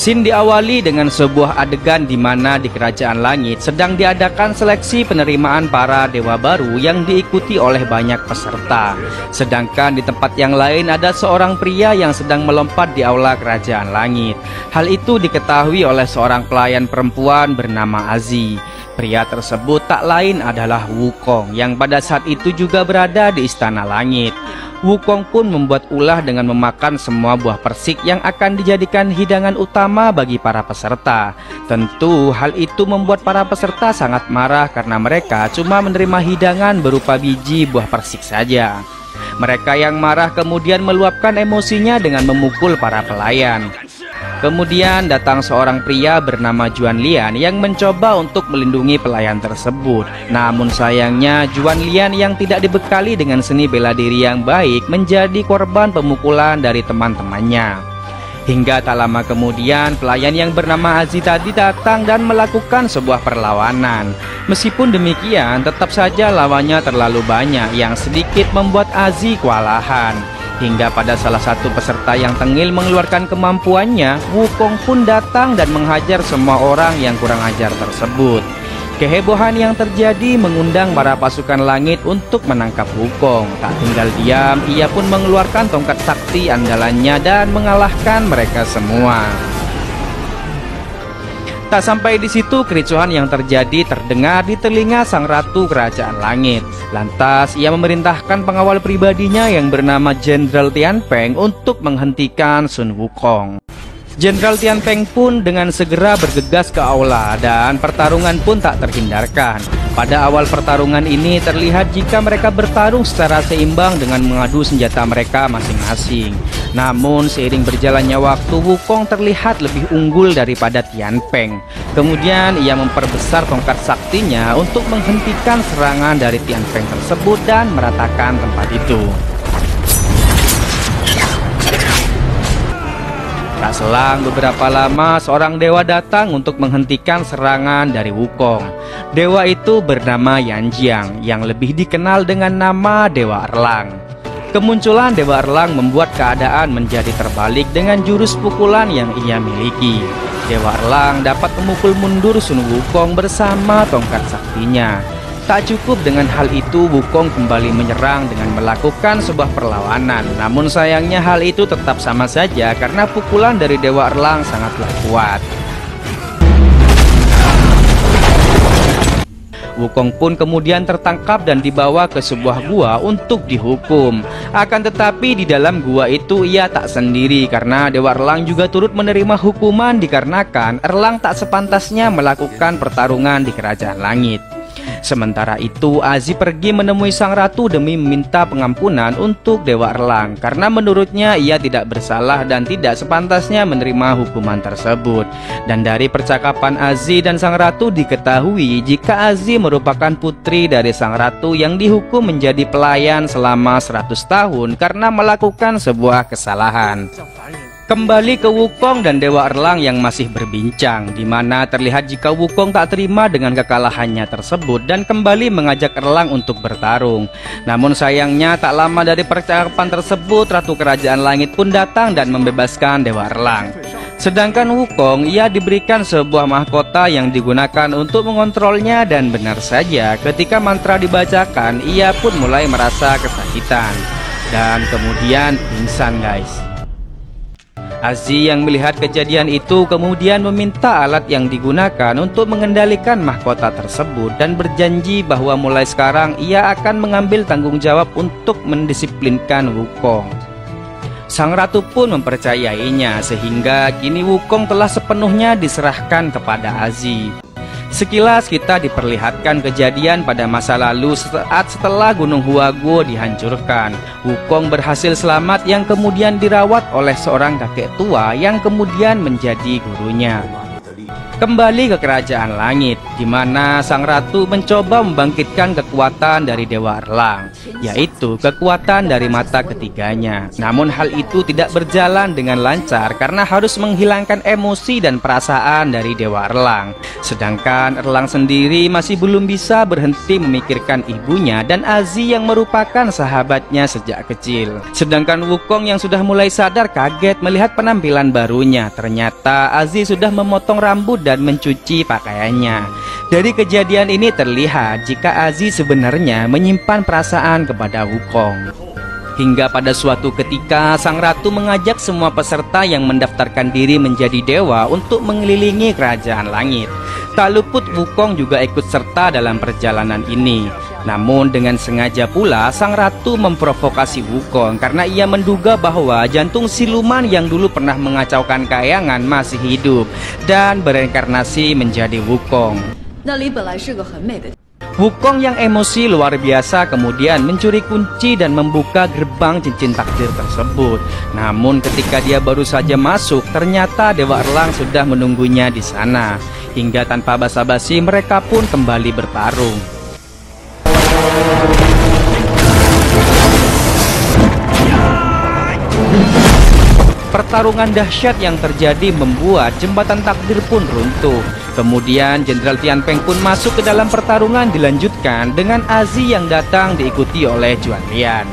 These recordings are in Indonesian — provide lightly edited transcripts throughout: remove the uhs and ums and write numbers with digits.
Scene diawali dengan sebuah adegan di mana di Kerajaan Langit sedang diadakan seleksi penerimaan para dewa baru yang diikuti oleh banyak peserta. Sedangkan di tempat yang lain ada seorang pria yang sedang melompat di aula Kerajaan Langit. Hal itu diketahui oleh seorang pelayan perempuan bernama Azi. Pria tersebut tak lain adalah Wukong yang pada saat itu juga berada di Istana Langit. Wukong pun membuat ulah dengan memakan semua buah persik yang akan dijadikan hidangan utama bagi para peserta. Tentu hal itu membuat para peserta sangat marah karena mereka cuma menerima hidangan berupa biji buah persik saja. Mereka yang marah kemudian meluapkan emosinya dengan memukul para pelayan. Kemudian datang seorang pria bernama Juan Lian yang mencoba untuk melindungi pelayan tersebut. Namun sayangnya Juan Lian yang tidak dibekali dengan seni bela diri yang baik menjadi korban pemukulan dari teman-temannya. Hingga tak lama kemudian pelayan yang bernama Azi tadi datang dan melakukan sebuah perlawanan. Meskipun demikian tetap saja lawannya terlalu banyak yang sedikit membuat Azi kewalahan. Hingga pada salah satu peserta yang tengil mengeluarkan kemampuannya, Wukong pun datang dan menghajar semua orang yang kurang ajar tersebut. Kehebohan yang terjadi mengundang para pasukan langit untuk menangkap Wukong. Tak tinggal diam, ia pun mengeluarkan tongkat sakti andalannya dan mengalahkan mereka semua. Tak sampai di situ, kericuhan yang terjadi terdengar di telinga sang ratu Kerajaan Langit. Lantas ia memerintahkan pengawal pribadinya yang bernama Jenderal Tianpeng untuk menghentikan Sun Wukong. Jenderal Tianpeng pun dengan segera bergegas ke aula dan pertarungan pun tak terhindarkan. Pada awal pertarungan ini terlihat jika mereka bertarung secara seimbang dengan mengadu senjata mereka masing-masing. Namun seiring berjalannya waktu, Wukong terlihat lebih unggul daripada Tianpeng. Kemudian ia memperbesar tongkat saktinya untuk menghentikan serangan dari Tianpeng tersebut dan meratakan tempat itu. Tak selang beberapa lama, seorang dewa datang untuk menghentikan serangan dari Wukong. Dewa itu bernama Yanjiang, yang lebih dikenal dengan nama Dewa Erlang. Kemunculan Dewa Erlang membuat keadaan menjadi terbalik dengan jurus pukulan yang ia miliki. Dewa Erlang dapat memukul mundur Sun Wukong bersama tongkat saktinya. Tak cukup dengan hal itu, Wukong kembali menyerang dengan melakukan sebuah perlawanan. Namun sayangnya hal itu tetap sama saja karena pukulan dari Dewa Erlang sangatlah kuat. Wukong pun kemudian tertangkap dan dibawa ke sebuah gua untuk dihukum. Akan tetapi di dalam gua itu ia tak sendiri karena Dewa Erlang juga turut menerima hukuman dikarenakan Erlang tak sepantasnya melakukan pertarungan di Kerajaan Langit. Sementara itu Azi pergi menemui sang ratu demi meminta pengampunan untuk Dewa Erlang karena menurutnya ia tidak bersalah dan tidak sepantasnya menerima hukuman tersebut. Dan dari percakapan Azi dan sang ratu diketahui jika Azi merupakan putri dari sang ratu yang dihukum menjadi pelayan selama 100 tahun karena melakukan sebuah kesalahan. Kembali ke Wukong dan Dewa Erlang yang masih berbincang, di mana terlihat jika Wukong tak terima dengan kekalahannya tersebut dan kembali mengajak Erlang untuk bertarung. Namun sayangnya tak lama dari percakapan tersebut, Ratu Kerajaan Langit pun datang dan membebaskan Dewa Erlang. Sedangkan Wukong, ia diberikan sebuah mahkota yang digunakan untuk mengontrolnya dan benar saja ketika mantra dibacakan, ia pun mulai merasa kesakitan dan kemudian pingsan guys. Azi yang melihat kejadian itu kemudian meminta alat yang digunakan untuk mengendalikan mahkota tersebut dan berjanji bahwa mulai sekarang ia akan mengambil tanggung jawab untuk mendisiplinkan Wukong. Sang ratu pun mempercayainya sehingga kini Wukong telah sepenuhnya diserahkan kepada Azi. Sekilas kita diperlihatkan kejadian pada masa lalu saat setelah Gunung Huaguo dihancurkan. Wukong berhasil selamat yang kemudian dirawat oleh seorang kakek tua yang kemudian menjadi gurunya. kembali ke kerajaan langit, di mana sang ratu mencoba membangkitkan kekuatan dari Dewa Erlang, yaitu kekuatan dari mata ketiganya. Namun hal itu tidak berjalan dengan lancar karena harus menghilangkan emosi dan perasaan dari Dewa Erlang. Sedangkan Erlang sendiri masih belum bisa berhenti memikirkan ibunya dan Azi yang merupakan sahabatnya sejak kecil. Sedangkan Wukong yang sudah mulai sadar kaget melihat penampilan barunya. Ternyata Azi sudah memotong rambut dan mencuci pakaiannya. Dari kejadian ini terlihat jika Azi sebenarnya menyimpan perasaan kepada Wukong. Hingga pada suatu ketika sang ratu mengajak semua peserta yang mendaftarkan diri menjadi dewa untuk mengelilingi kerajaan langit. Tak luput Wukong juga ikut serta dalam perjalanan ini. Namun dengan sengaja pula sang ratu memprovokasi Wukong karena ia menduga bahwa jantung siluman yang dulu pernah mengacaukan kayangan masih hidup dan bereinkarnasi menjadi Wukong. Wukong yang emosi luar biasa kemudian mencuri kunci dan membuka gerbang cincin takdir tersebut. Namun ketika dia baru saja masuk, ternyata Dewa Erlang sudah menunggunya di sana. Hingga tanpa basa-basi mereka pun kembali bertarung. Pertarungan dahsyat yang terjadi membuat jembatan takdir pun runtuh. Kemudian Jenderal Tian Peng pun masuk ke dalam pertarungan dilanjutkan dengan Azi yang datang diikuti oleh Juan Lian.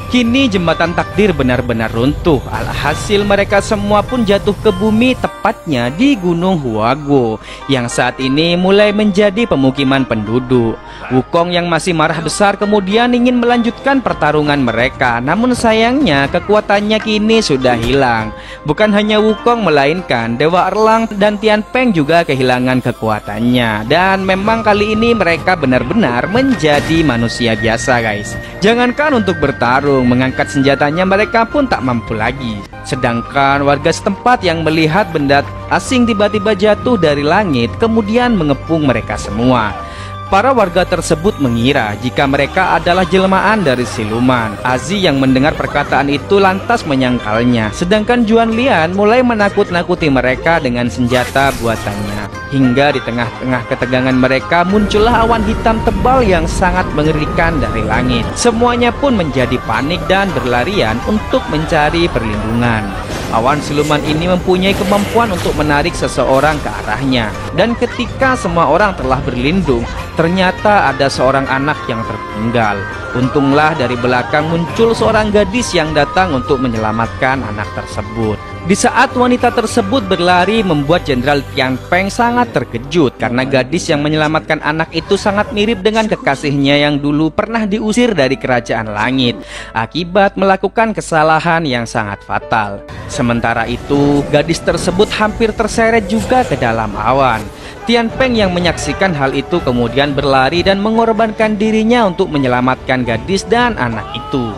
Kini jembatan takdir benar-benar runtuh. Alhasil mereka semua pun jatuh ke bumi, tepatnya di Gunung Huaguo yang saat ini mulai menjadi pemukiman penduduk. Wukong yang masih marah besar kemudian ingin melanjutkan pertarungan mereka. Namun sayangnya kekuatannya kini sudah hilang. Bukan hanya Wukong melainkan Dewa Erlang dan Tian Peng juga kehilangan kekuatannya. Dan memang kali ini mereka benar-benar menjadi manusia biasa, guys. Jangankan untuk bertarung, mengangkat senjatanya mereka pun tak mampu lagi. Sedangkan warga setempat yang melihat benda asing tiba-tiba jatuh dari langit kemudian mengepung mereka semua. Para warga tersebut mengira jika mereka adalah jelmaan dari siluman. Azi yang mendengar perkataan itu lantas menyangkalnya. Sedangkan Juan Lian mulai menakut-nakuti mereka dengan senjata buatannya. Hingga di tengah-tengah ketegangan mereka muncullah awan hitam tebal yang sangat mengerikan dari langit. Semuanya pun menjadi panik dan berlarian untuk mencari perlindungan. Awan siluman ini mempunyai kemampuan untuk menarik seseorang ke arahnya. Dan ketika semua orang telah berlindung, ternyata ada seorang anak yang tertinggal. Untunglah dari belakang muncul seorang gadis yang datang untuk menyelamatkan anak tersebut. Di saat wanita tersebut berlari membuat Jenderal Tian Peng sangat terkejut karena gadis yang menyelamatkan anak itu sangat mirip dengan kekasihnya yang dulu pernah diusir dari kerajaan langit akibat melakukan kesalahan yang sangat fatal. Sementara itu, gadis tersebut hampir terseret juga ke dalam awan. Tian Peng yang menyaksikan hal itu kemudian berlari dan mengorbankan dirinya untuk menyelamatkan gadis dan anak itu.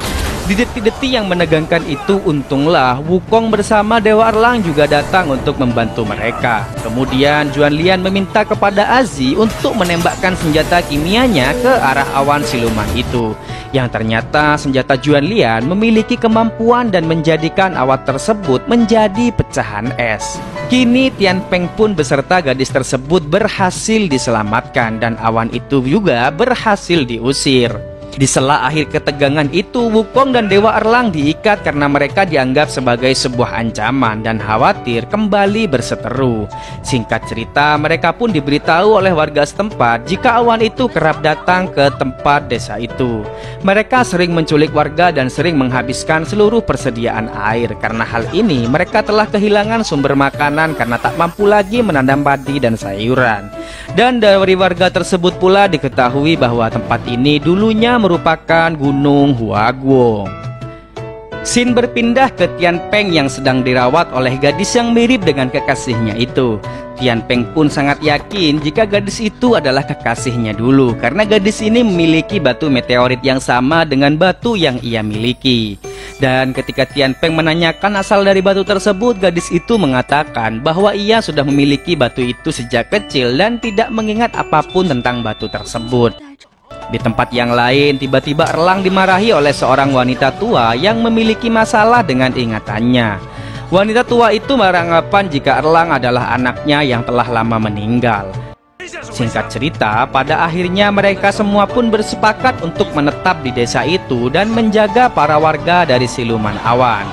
Di detik-detik yang menegangkan itu, untunglah Wukong bersama Dewa Erlang juga datang untuk membantu mereka. Kemudian Juan Lian meminta kepada Azi untuk menembakkan senjata kimianya ke arah awan siluman itu. Yang ternyata senjata Juan Lian memiliki kemampuan dan menjadikan awan tersebut menjadi pecahan es. Kini Tian Peng pun beserta gadis tersebut berhasil diselamatkan dan awan itu juga berhasil diusir. Di sela akhir ketegangan itu, Wukong dan Dewa Erlang diikat karena mereka dianggap sebagai sebuah ancaman dan khawatir kembali berseteru. Singkat cerita, mereka pun diberitahu oleh warga setempat jika awan itu kerap datang ke tempat desa itu. Mereka sering menculik warga dan sering menghabiskan seluruh persediaan air. Karena hal ini, mereka telah kehilangan sumber makanan karena tak mampu lagi menanam padi dan sayuran. Dan dari warga tersebut pula diketahui bahwa tempat ini dulunya merupakan Gunung Huaguo. Scene berpindah ke Tian Peng yang sedang dirawat oleh gadis yang mirip dengan kekasihnya itu. Tian Peng pun sangat yakin jika gadis itu adalah kekasihnya dulu karena gadis ini memiliki batu meteorit yang sama dengan batu yang ia miliki. Dan ketika Tian Peng menanyakan asal dari batu tersebut, gadis itu mengatakan bahwa ia sudah memiliki batu itu sejak kecil dan tidak mengingat apapun tentang batu tersebut. Di tempat yang lain, tiba-tiba Erlang dimarahi oleh seorang wanita tua yang memiliki masalah dengan ingatannya. Wanita tua itu beranggapan jika Erlang adalah anaknya yang telah lama meninggal. Singkat cerita, pada akhirnya mereka semua pun bersepakat untuk menetap di desa itu dan menjaga para warga dari siluman awan.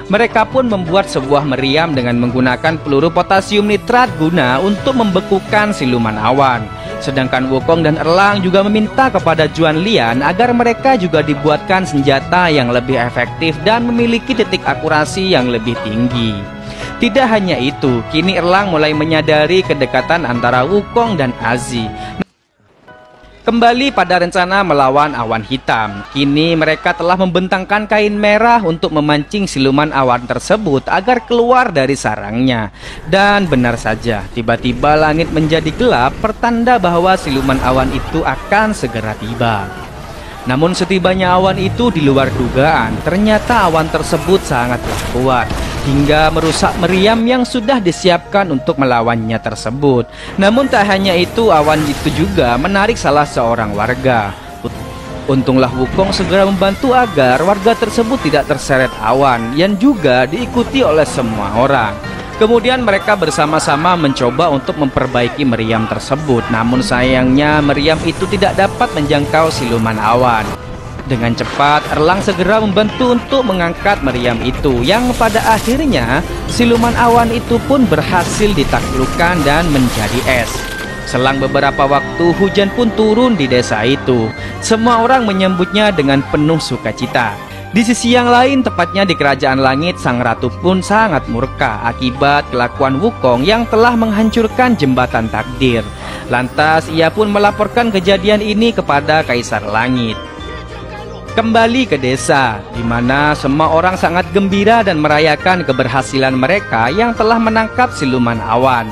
Mereka pun membuat sebuah meriam dengan menggunakan peluru potasium nitrat guna untuk membekukan siluman awan. Sedangkan Wukong dan Erlang juga meminta kepada Juan Lian agar mereka juga dibuatkan senjata yang lebih efektif dan memiliki titik akurasi yang lebih tinggi. Tidak hanya itu, kini Erlang mulai menyadari kedekatan antara Wukong dan Azi. Kembali pada rencana melawan awan hitam, kini mereka telah membentangkan kain merah untuk memancing siluman awan tersebut agar keluar dari sarangnya. Dan benar saja, tiba-tiba langit menjadi gelap, pertanda bahwa siluman awan itu akan segera tiba. Namun setibanya awan itu di luar dugaan, ternyata awan tersebut sangatlah kuat hingga merusak meriam yang sudah disiapkan untuk melawannya tersebut. Namun tak hanya itu, awan itu juga menarik salah seorang warga. Untunglah Wukong segera membantu agar warga tersebut tidak terseret awan yang juga diikuti oleh semua orang. Kemudian mereka bersama-sama mencoba untuk memperbaiki meriam tersebut. Namun sayangnya meriam itu tidak dapat menjangkau siluman awan. Dengan cepat, Erlang segera membantu untuk mengangkat meriam itu, yang pada akhirnya siluman awan itu pun berhasil ditaklukkan dan menjadi es. Selang beberapa waktu, hujan pun turun di desa itu. Semua orang menyambutnya dengan penuh sukacita. Di sisi yang lain, tepatnya di Kerajaan Langit, Sang Ratu pun sangat murka akibat kelakuan Wukong yang telah menghancurkan jembatan takdir. Lantas, ia pun melaporkan kejadian ini kepada Kaisar Langit. Kembali ke desa, di mana semua orang sangat gembira dan merayakan keberhasilan mereka yang telah menangkap siluman awan.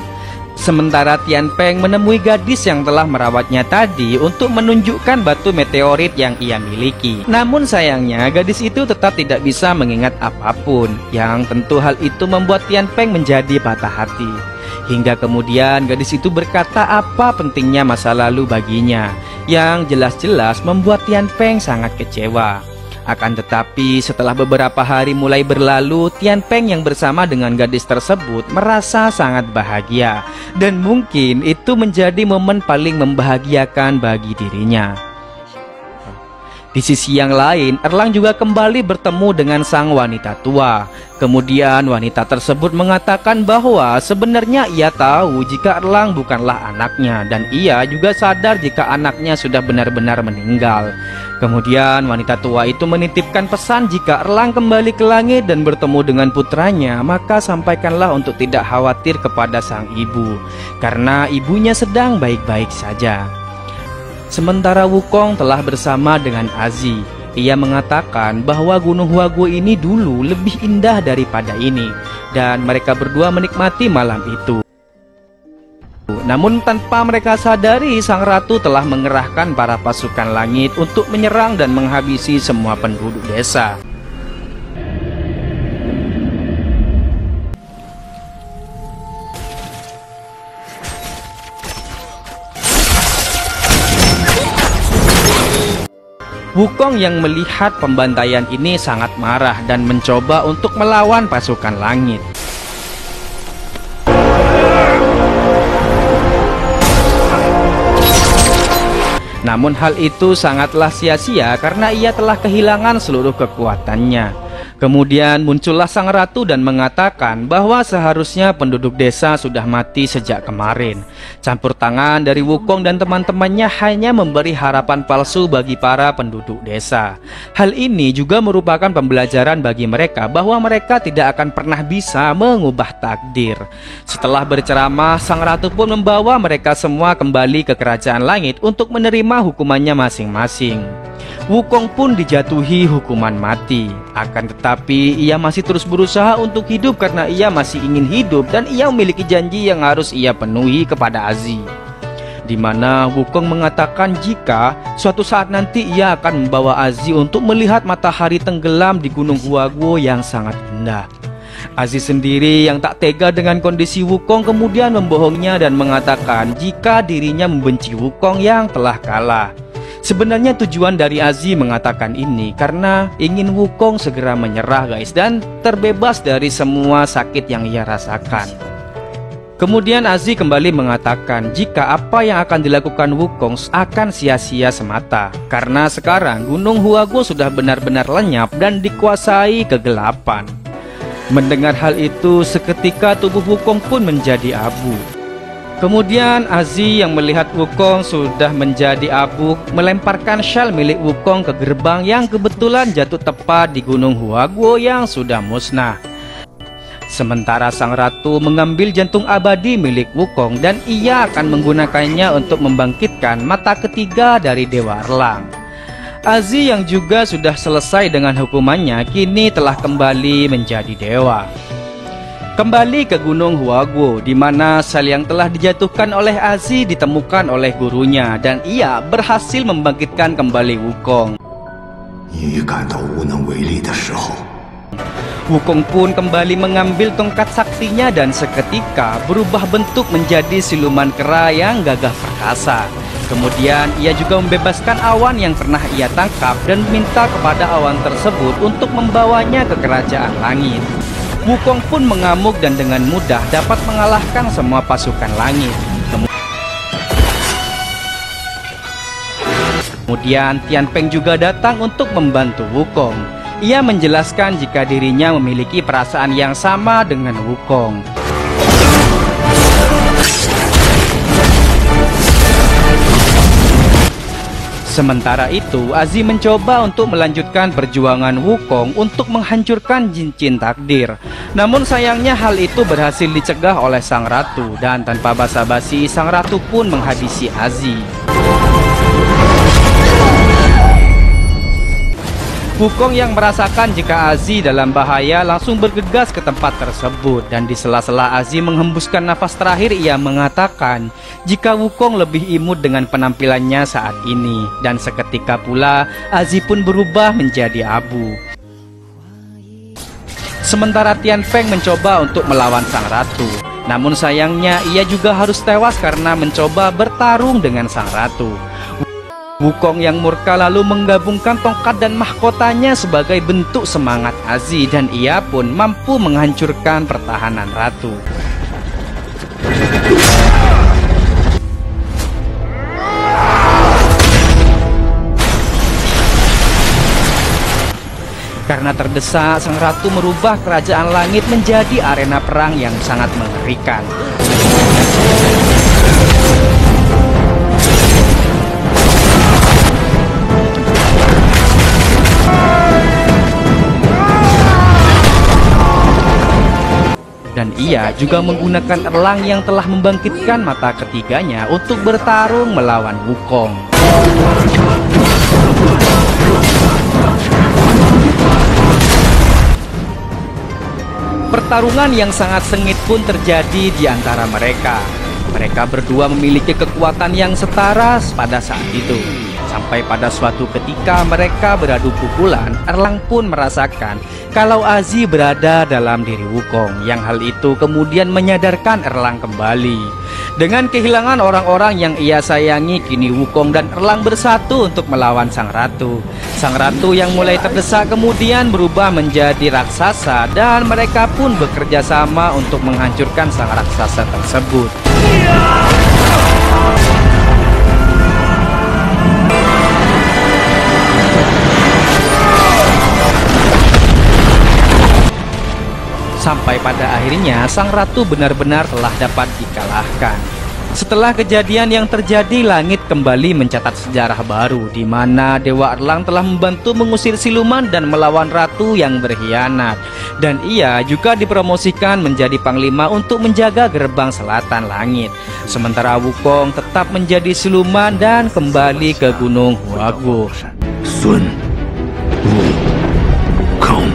Sementara Tian Peng menemui gadis yang telah merawatnya tadi untuk menunjukkan batu meteorit yang ia miliki. Namun sayangnya gadis itu tetap tidak bisa mengingat apapun, yang tentu hal itu membuat Tian Peng menjadi patah hati. Hingga kemudian gadis itu berkata apa pentingnya masa lalu baginya, yang jelas-jelas membuat Tian Peng sangat kecewa. Akan tetapi setelah beberapa hari mulai berlalu, Tian Peng yang bersama dengan gadis tersebut merasa sangat bahagia. Dan mungkin itu menjadi momen paling membahagiakan bagi dirinya. Di sisi yang lain, Erlang juga kembali bertemu dengan sang wanita tua. Kemudian wanita tersebut mengatakan bahwa sebenarnya ia tahu jika Erlang bukanlah anaknya, dan ia juga sadar jika anaknya sudah benar-benar meninggal. Kemudian wanita tua itu menitipkan pesan jika Erlang kembali ke langit dan bertemu dengan putranya, maka sampaikanlah untuk tidak khawatir kepada sang ibu, karena ibunya sedang baik-baik saja. Sementara Wukong telah bersama dengan Azi. Ia mengatakan bahwa Gunung Huaguo ini dulu lebih indah daripada ini, dan mereka berdua menikmati malam itu. Namun tanpa mereka sadari, sang ratu telah mengerahkan para pasukan langit untuk menyerang dan menghabisi semua penduduk desa. Wukong yang melihat pembantaian ini sangat marah dan mencoba untuk melawan pasukan langit. Namun hal itu sangatlah sia-sia karena ia telah kehilangan seluruh kekuatannya. Kemudian muncullah sang ratu dan mengatakan bahwa seharusnya penduduk desa sudah mati sejak kemarin. Campur tangan dari Wukong dan teman-temannya hanya memberi harapan palsu bagi para penduduk desa. Hal ini juga merupakan pembelajaran bagi mereka bahwa mereka tidak akan pernah bisa mengubah takdir. Setelah berceramah, sang ratu pun membawa mereka semua kembali ke kerajaan langit untuk menerima hukumannya masing-masing. Wukong pun dijatuhi hukuman mati. Akan tetapi ia masih terus berusaha untuk hidup karena ia masih ingin hidup dan ia memiliki janji yang harus ia penuhi kepada Azi, di mana Wukong mengatakan jika suatu saat nanti ia akan membawa Azi untuk melihat matahari tenggelam di Gunung Huaguo yang sangat indah. Azi sendiri yang tak tega dengan kondisi Wukong kemudian membohongnya dan mengatakan jika dirinya membenci Wukong yang telah kalah. Sebenarnya tujuan dari Azi mengatakan ini karena ingin Wukong segera menyerah guys, dan terbebas dari semua sakit yang ia rasakan. Kemudian Azi kembali mengatakan jika apa yang akan dilakukan Wukong akan sia-sia semata, karena sekarang Gunung Huaguo sudah benar-benar lenyap dan dikuasai kegelapan. Mendengar hal itu, seketika tubuh Wukong pun menjadi abu. Kemudian Azi yang melihat Wukong sudah menjadi abu melemparkan shell milik Wukong ke gerbang yang kebetulan jatuh tepat di Gunung Huaguo yang sudah musnah. Sementara sang ratu mengambil jantung abadi milik Wukong dan ia akan menggunakannya untuk membangkitkan mata ketiga dari Dewa Erlang. Azi yang juga sudah selesai dengan hukumannya kini telah kembali menjadi dewa. Kembali ke Gunung Huaguo, di mana sel yang telah dijatuhkan oleh Azi ditemukan oleh gurunya dan ia berhasil membangkitkan kembali Wukong. Wukong pun kembali mengambil tongkat saktinya dan seketika berubah bentuk menjadi siluman kera yang gagah perkasa. Kemudian ia juga membebaskan awan yang pernah ia tangkap dan meminta kepada awan tersebut untuk membawanya ke kerajaan langit. Wukong pun mengamuk dan dengan mudah dapat mengalahkan semua pasukan langit. Kemudian Tian Peng juga datang untuk membantu Wukong. Ia menjelaskan jika dirinya memiliki perasaan yang sama dengan Wukong. Sementara itu, Azi mencoba untuk melanjutkan perjuangan Wukong untuk menghancurkan cincin takdir. Namun sayangnya hal itu berhasil dicegah oleh sang ratu dan tanpa basa-basi sang ratu pun menghabisi Azi. Wukong yang merasakan jika Azi dalam bahaya langsung bergegas ke tempat tersebut, dan di sela-sela Azi menghembuskan nafas terakhir ia mengatakan jika Wukong lebih imut dengan penampilannya saat ini, dan seketika pula Azi pun berubah menjadi abu. Sementara Tian Peng mencoba untuk melawan sang ratu, namun sayangnya ia juga harus tewas karena mencoba bertarung dengan sang ratu. Wukong yang murka lalu menggabungkan tongkat dan mahkotanya sebagai bentuk semangat Azi, dan ia pun mampu menghancurkan pertahanan ratu. Karena terdesak, sang ratu merubah kerajaan langit menjadi arena perang yang sangat mengerikan. Dan ia juga menggunakan elang yang telah membangkitkan mata ketiganya untuk bertarung melawan Wukong. Pertarungan yang sangat sengit pun terjadi di antara mereka. Mereka berdua memiliki kekuatan yang setara pada saat itu. Sampai pada suatu ketika mereka beradu pukulan, Erlang pun merasakan kalau Azi berada dalam diri Wukong, yang hal itu kemudian menyadarkan Erlang kembali. Dengan kehilangan orang-orang yang ia sayangi, kini Wukong dan Erlang bersatu untuk melawan sang ratu. Sang ratu yang mulai terdesak kemudian berubah menjadi raksasa, dan mereka pun bekerja sama untuk menghancurkan sang raksasa tersebut. Sampai pada akhirnya sang ratu benar-benar telah dapat dikalahkan. Setelah kejadian yang terjadi, langit kembali mencatat sejarah baru di mana Dewa Erlang telah membantu mengusir siluman dan melawan ratu yang berkhianat. Dan ia juga dipromosikan menjadi panglima untuk menjaga gerbang selatan langit. Sementara Wukong tetap menjadi siluman dan kembali ke Gunung Huaguo. Sun Wukong.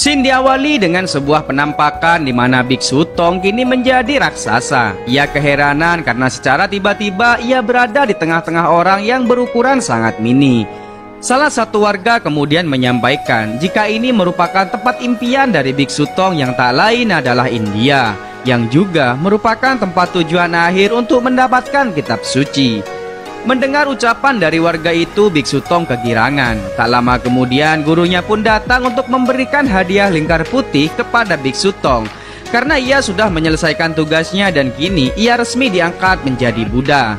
Scene diawali dengan sebuah penampakan di mana Biksu Tong kini menjadi raksasa. Ia keheranan karena secara tiba-tiba ia berada di tengah-tengah orang yang berukuran sangat mini. Salah satu warga kemudian menyampaikan jika ini merupakan tempat impian dari Biksu Tong yang tak lain adalah India, yang juga merupakan tempat tujuan akhir untuk mendapatkan kitab suci. Mendengar ucapan dari warga itu, Biksu Tong kegirangan. Tak lama kemudian gurunya pun datang untuk memberikan hadiah lingkar putih kepada Biksu Tong, karena ia sudah menyelesaikan tugasnya dan kini ia resmi diangkat menjadi Buddha.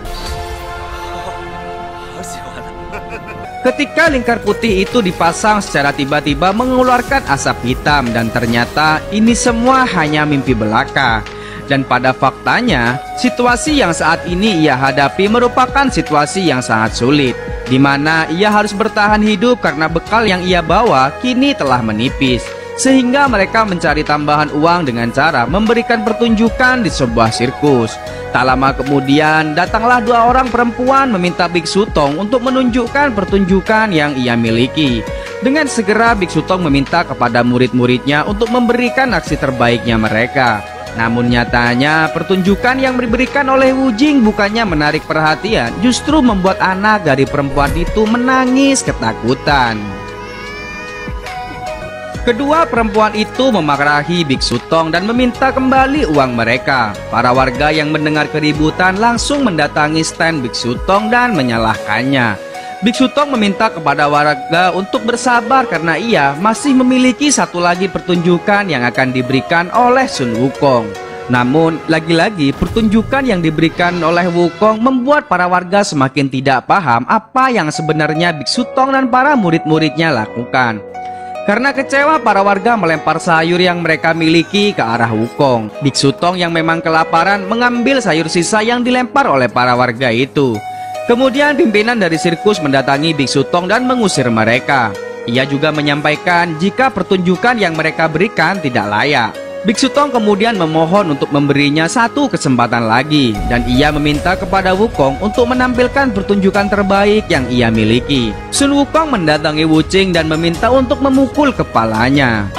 Ketika lingkar putih itu dipasang, secara tiba-tiba mengeluarkan asap hitam dan ternyata ini semua hanya mimpi belaka. Dan pada faktanya, situasi yang saat ini ia hadapi merupakan situasi yang sangat sulit, di mana ia harus bertahan hidup karena bekal yang ia bawa kini telah menipis. Sehingga mereka mencari tambahan uang dengan cara memberikan pertunjukan di sebuah sirkus. Tak lama kemudian datanglah dua orang perempuan meminta Biksu Tong untuk menunjukkan pertunjukan yang ia miliki. Dengan segera Biksu Tong meminta kepada murid-muridnya untuk memberikan aksi terbaiknya mereka. Namun nyatanya pertunjukan yang diberikan oleh Wu Jing bukannya menarik perhatian, justru membuat anak dari perempuan itu menangis ketakutan. Kedua perempuan itu memarahi Biksu Tong dan meminta kembali uang mereka. Para warga yang mendengar keributan langsung mendatangi stand Biksu Tong dan menyalahkannya. Biksu Tong meminta kepada warga untuk bersabar karena ia masih memiliki satu lagi pertunjukan yang akan diberikan oleh Sun Wukong. Namun lagi-lagi pertunjukan yang diberikan oleh Wukong membuat para warga semakin tidak paham apa yang sebenarnya Biksu Tong dan para murid-muridnya lakukan. Karena kecewa, para warga melempar sayur yang mereka miliki ke arah Wukong. Biksu Tong yang memang kelaparan mengambil sayur sisa yang dilempar oleh para warga itu. Kemudian pimpinan dari sirkus mendatangi Biksu Tong dan mengusir mereka. Ia juga menyampaikan jika pertunjukan yang mereka berikan tidak layak. Biksu Tong kemudian memohon untuk memberinya satu kesempatan lagi, dan ia meminta kepada Wukong untuk menampilkan pertunjukan terbaik yang ia miliki. Sun Wukong mendatangi Wu Jing dan meminta untuk memukul kepalanya.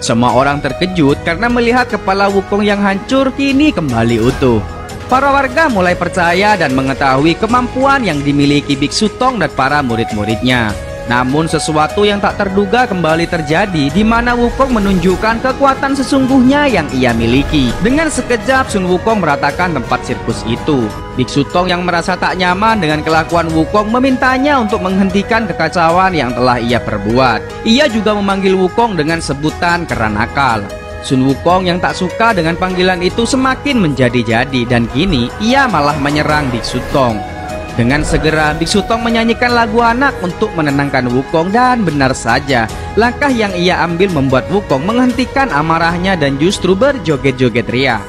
Semua orang terkejut karena melihat kepala Wukong yang hancur kini kembali utuh. Para warga mulai percaya dan mengetahui kemampuan yang dimiliki Biksu Tong dan para murid-muridnya. Namun sesuatu yang tak terduga kembali terjadi, di mana Wukong menunjukkan kekuatan sesungguhnya yang ia miliki. Dengan sekejap Sun Wukong meratakan tempat sirkus itu. Biksu Tong yang merasa tak nyaman dengan kelakuan Wukong memintanya untuk menghentikan kekacauan yang telah ia perbuat. Ia juga memanggil Wukong dengan sebutan kera nakal. Sun Wukong yang tak suka dengan panggilan itu semakin menjadi-jadi dan kini ia malah menyerang Biksu Tong. Dengan segera Biksu Tong menyanyikan lagu anak untuk menenangkan Wukong dan benar saja langkah yang ia ambil membuat Wukong menghentikan amarahnya dan justru berjoget-joget ria.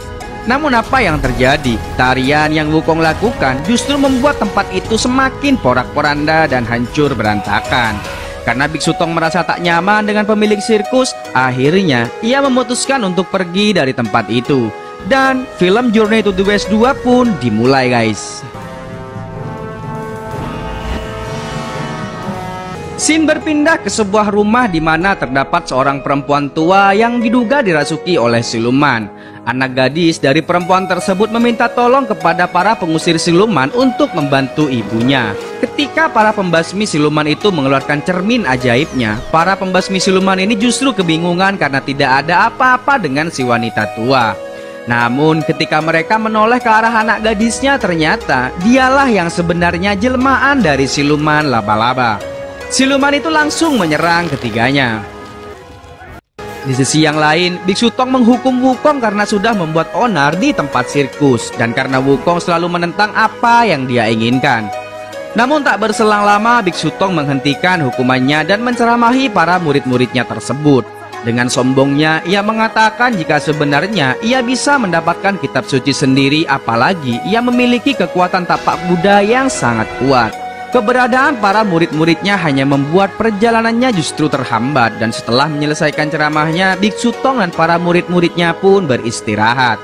Namun apa yang terjadi? Tarian yang Wukong lakukan justru membuat tempat itu semakin porak-poranda dan hancur berantakan. Karena Biksu Tong merasa tak nyaman dengan pemilik sirkus, akhirnya ia memutuskan untuk pergi dari tempat itu. Dan film Journey to the West 2 pun dimulai guys. Scene berpindah ke sebuah rumah di mana terdapat seorang perempuan tua yang diduga dirasuki oleh siluman. Anak gadis dari perempuan tersebut meminta tolong kepada para pengusir siluman untuk membantu ibunya. Ketika para pembasmi siluman itu mengeluarkan cermin ajaibnya, para pembasmi siluman ini justru kebingungan karena tidak ada apa-apa dengan si wanita tua. Namun ketika mereka menoleh ke arah anak gadisnya, ternyata dialah yang sebenarnya jelmaan dari siluman laba-laba. Siluman itu langsung menyerang ketiganya. Di sisi yang lain, Biksu Tong menghukum Wukong karena sudah membuat onar di tempat sirkus dan karena Wukong selalu menentang apa yang dia inginkan. Namun tak berselang lama, Biksu Tong menghentikan hukumannya dan menceramahi para murid-muridnya tersebut. Dengan sombongnya, ia mengatakan jika sebenarnya ia bisa mendapatkan kitab suci sendiri, apalagi ia memiliki kekuatan tapak Buddha yang sangat kuat. Keberadaan para murid-muridnya hanya membuat perjalanannya justru terhambat, dan setelah menyelesaikan ceramahnya, Biksu Tong dan para murid-muridnya pun beristirahat.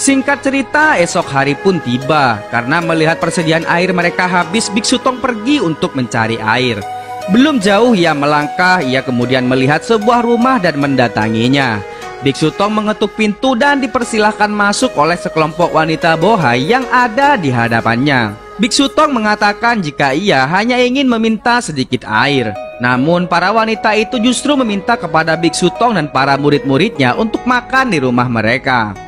Singkat cerita, esok hari pun tiba. Karena melihat persediaan air mereka habis, Biksu Tong pergi untuk mencari air. Belum jauh ia melangkah, ia kemudian melihat sebuah rumah dan mendatanginya. Biksu Tong mengetuk pintu dan dipersilahkan masuk oleh sekelompok wanita bohai yang ada di hadapannya. Biksu Tong mengatakan jika ia hanya ingin meminta sedikit air. Namun para wanita itu justru meminta kepada Biksu Tong dan para murid-muridnya untuk makan di rumah mereka.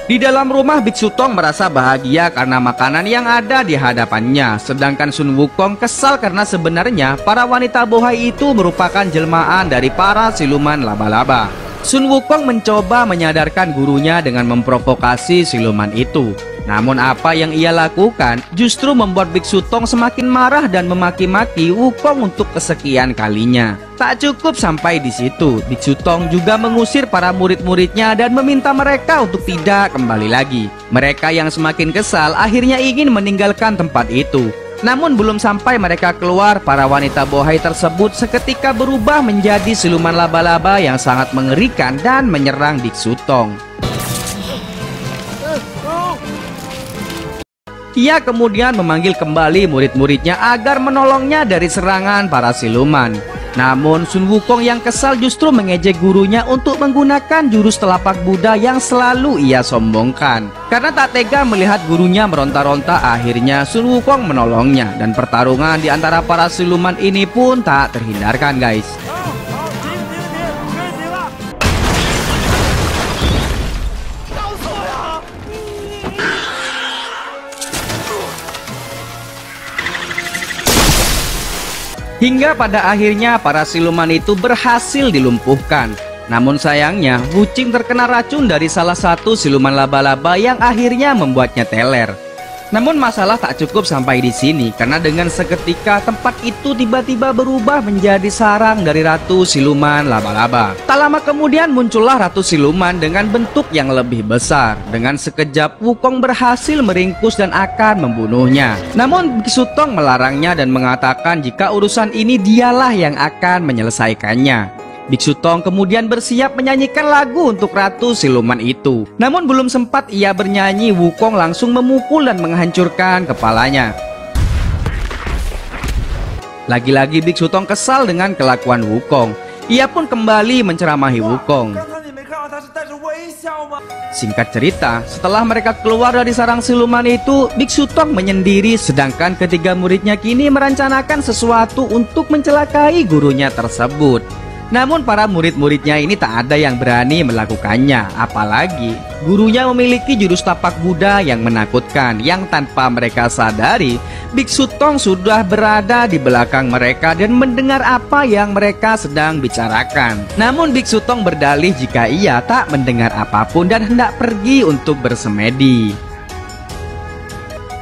Di dalam rumah, Biksu Tong merasa bahagia karena makanan yang ada di hadapannya. Sedangkan Sun Wukong kesal karena sebenarnya para wanita bohai itu merupakan jelmaan dari para siluman laba-laba. Sun Wukong mencoba menyadarkan gurunya dengan memprovokasi siluman itu. Namun apa yang ia lakukan justru membuat Biksu Tong semakin marah dan memaki-maki Wukong untuk kesekian kalinya. Tak cukup sampai di situ, Biksu Tong juga mengusir para murid-muridnya dan meminta mereka untuk tidak kembali lagi. Mereka yang semakin kesal akhirnya ingin meninggalkan tempat itu. Namun belum sampai mereka keluar, para wanita bohai tersebut seketika berubah menjadi siluman laba-laba yang sangat mengerikan dan menyerang Biksu Tong. Ia kemudian memanggil kembali murid-muridnya agar menolongnya dari serangan para siluman. Namun Sun Wukong yang kesal justru mengejek gurunya untuk menggunakan jurus telapak Buddha yang selalu ia sombongkan. Karena tak tega melihat gurunya meronta-ronta, akhirnya Sun Wukong menolongnya. Dan pertarungan di antara para siluman ini pun tak terhindarkan, guys. Hingga pada akhirnya para siluman itu berhasil dilumpuhkan. Namun sayangnya Wuching terkena racun dari salah satu siluman laba-laba yang akhirnya membuatnya teler. Namun masalah tak cukup sampai di sini, karena dengan seketika tempat itu tiba-tiba berubah menjadi sarang dari ratu siluman laba-laba. Tak lama kemudian muncullah ratu siluman dengan bentuk yang lebih besar. Dengan sekejap Wukong berhasil meringkus dan akan membunuhnya. Namun Biksu Tong melarangnya dan mengatakan jika urusan ini dialah yang akan menyelesaikannya. Biksu Tong kemudian bersiap menyanyikan lagu untuk ratu siluman itu. Namun belum sempat ia bernyanyi, Wukong langsung memukul dan menghancurkan kepalanya. Lagi-lagi Biksu Tong kesal dengan kelakuan Wukong. Ia pun kembali menceramahi Wukong. Singkat cerita, setelah mereka keluar dari sarang siluman itu, Biksu Tong menyendiri, sedangkan ketiga muridnya kini merencanakan sesuatu untuk mencelakai gurunya tersebut. Namun para murid-muridnya ini tak ada yang berani melakukannya. Apalagi gurunya memiliki jurus tapak Buddha yang menakutkan, yang tanpa mereka sadari Biksu Tong sudah berada di belakang mereka dan mendengar apa yang mereka sedang bicarakan. Namun Biksu Tong berdalih jika ia tak mendengar apapun dan hendak pergi untuk bersemedi.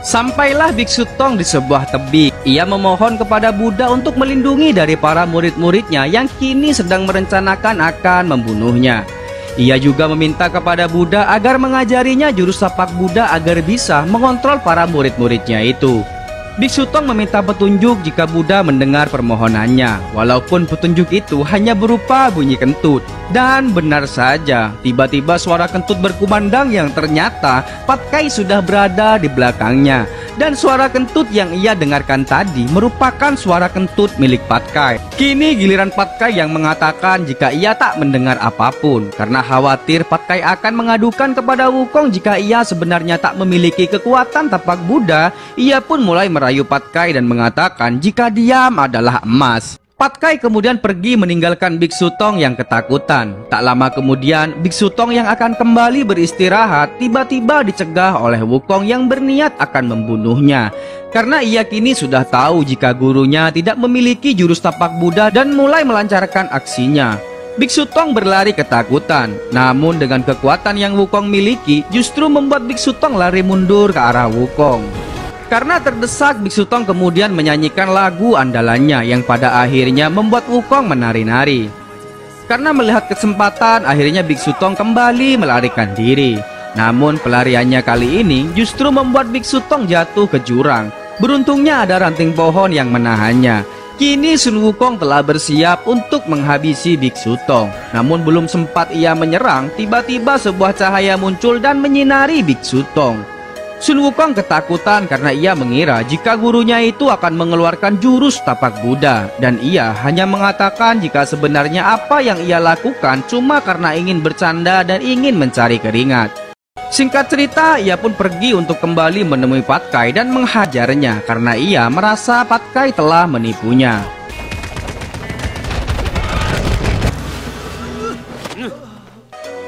Sampailah Biksu Tong di sebuah tebing. Ia memohon kepada Buddha untuk melindungi dari para murid-muridnya yang kini sedang merencanakan akan membunuhnya. Ia juga meminta kepada Buddha agar mengajarinya jurus tapak Buddha agar bisa mengontrol para murid-muridnya itu. Biksu Tong meminta petunjuk jika Buddha mendengar permohonannya, walaupun petunjuk itu hanya berupa bunyi kentut. Dan benar saja, tiba-tiba suara kentut berkumandang yang ternyata Patkai sudah berada di belakangnya. Dan suara kentut yang ia dengarkan tadi merupakan suara kentut milik Patkai. Kini giliran Patkai yang mengatakan jika ia tak mendengar apapun, karena khawatir Patkai akan mengadukan kepada Wukong jika ia sebenarnya tak memiliki kekuatan tapak Buddha. Ia pun mulai merayu Patkai dan mengatakan jika diam adalah emas. Patkai kemudian pergi meninggalkan Biksu Tong yang ketakutan. Tak lama kemudian Biksu Tong yang akan kembali beristirahat tiba-tiba dicegah oleh Wukong yang berniat akan membunuhnya. Karena ia kini sudah tahu jika gurunya tidak memiliki jurus tapak Buddha dan mulai melancarkan aksinya. Biksu Tong berlari ketakutan. Namun dengan kekuatan yang Wukong miliki justru membuat Biksu Tong lari mundur ke arah Wukong. Karena terdesak, Biksu Tong kemudian menyanyikan lagu andalannya yang pada akhirnya membuat Wukong menari-nari. Karena melihat kesempatan, akhirnya Biksu Tong kembali melarikan diri. Namun pelariannya kali ini justru membuat Biksu Tong jatuh ke jurang. Beruntungnya ada ranting pohon yang menahannya. Kini Sun Wukong telah bersiap untuk menghabisi Biksu Tong. Namun belum sempat ia menyerang, tiba-tiba sebuah cahaya muncul dan menyinari Biksu Tong. Sun Wukong ketakutan karena ia mengira jika gurunya itu akan mengeluarkan jurus tapak Buddha, dan ia hanya mengatakan jika sebenarnya apa yang ia lakukan cuma karena ingin bercanda dan ingin mencari keringat. Singkat cerita, ia pun pergi untuk kembali menemui Pat Kai dan menghajarnya karena ia merasa Pat Kai telah menipunya.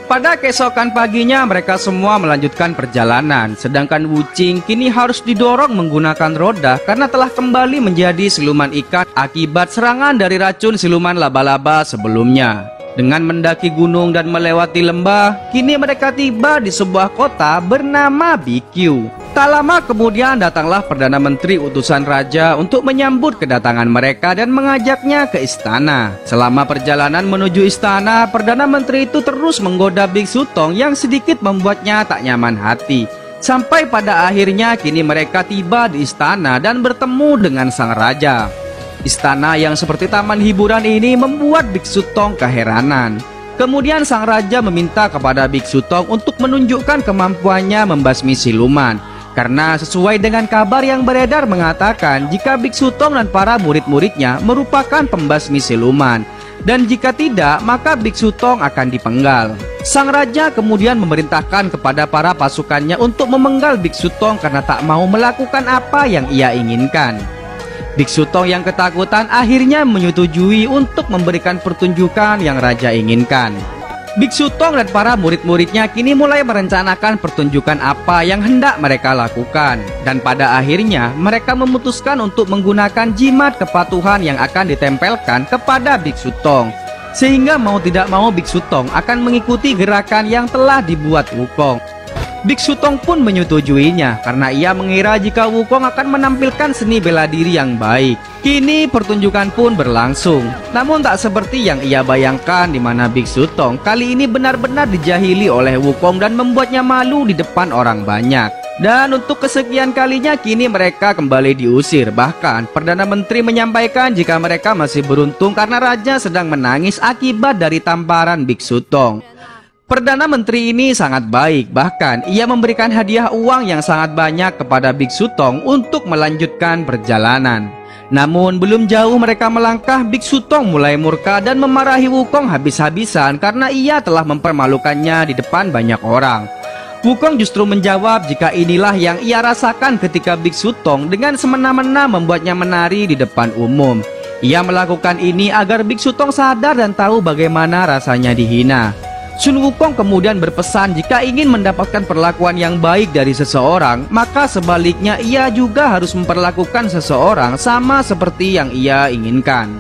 Pada keesokan paginya mereka semua melanjutkan perjalanan, sedangkan Wu Qing kini harus didorong menggunakan roda karena telah kembali menjadi siluman ikan akibat serangan dari racun siluman laba-laba sebelumnya. Dengan mendaki gunung dan melewati lembah, kini mereka tiba di sebuah kota bernama Bikyu. Tak lama kemudian datanglah Perdana Menteri utusan Raja untuk menyambut kedatangan mereka dan mengajaknya ke istana. Selama perjalanan menuju istana, Perdana Menteri itu terus menggoda Biksu Tong yang sedikit membuatnya tak nyaman hati. Sampai pada akhirnya kini mereka tiba di istana dan bertemu dengan sang raja. Istana yang seperti taman hiburan ini membuat Biksu Tong keheranan. Kemudian sang raja meminta kepada Biksu Tong untuk menunjukkan kemampuannya membasmi siluman. Karena sesuai dengan kabar yang beredar mengatakan jika Biksu Tong dan para murid-muridnya merupakan pembasmi siluman, dan jika tidak maka Biksu Tong akan dipenggal. Sang raja kemudian memerintahkan kepada para pasukannya untuk memenggal Biksu Tong karena tak mau melakukan apa yang ia inginkan. Biksu Tong yang ketakutan akhirnya menyetujui untuk memberikan pertunjukan yang raja inginkan. Biksu Tong dan para murid-muridnya kini mulai merencanakan pertunjukan apa yang hendak mereka lakukan. Dan pada akhirnya mereka memutuskan untuk menggunakan jimat kepatuhan yang akan ditempelkan kepada Biksu Tong. Sehingga mau tidak mau Biksu Tong akan mengikuti gerakan yang telah dibuat Wukong. Biksu Tong pun menyetujuinya karena ia mengira jika Wukong akan menampilkan seni bela diri yang baik. Kini pertunjukan pun berlangsung. Namun tak seperti yang ia bayangkan, di mana Biksu Tong kali ini benar-benar dijahili oleh Wukong dan membuatnya malu di depan orang banyak. Dan untuk kesekian kalinya kini mereka kembali diusir. Bahkan Perdana Menteri menyampaikan jika mereka masih beruntung karena raja sedang menangis akibat dari tamparan Biksu Tong. Perdana Menteri ini sangat baik, bahkan ia memberikan hadiah uang yang sangat banyak kepada Biksu Tong untuk melanjutkan perjalanan. Namun belum jauh mereka melangkah, Biksu Tong mulai murka dan memarahi Wukong habis-habisan karena ia telah mempermalukannya di depan banyak orang. Wukong justru menjawab jika inilah yang ia rasakan ketika Biksu Tong dengan semena-mena membuatnya menari di depan umum. Ia melakukan ini agar Biksu Tong sadar dan tahu bagaimana rasanya dihina. Sun Wukong kemudian berpesan jika ingin mendapatkan perlakuan yang baik dari seseorang, maka sebaliknya ia juga harus memperlakukan seseorang sama seperti yang ia inginkan.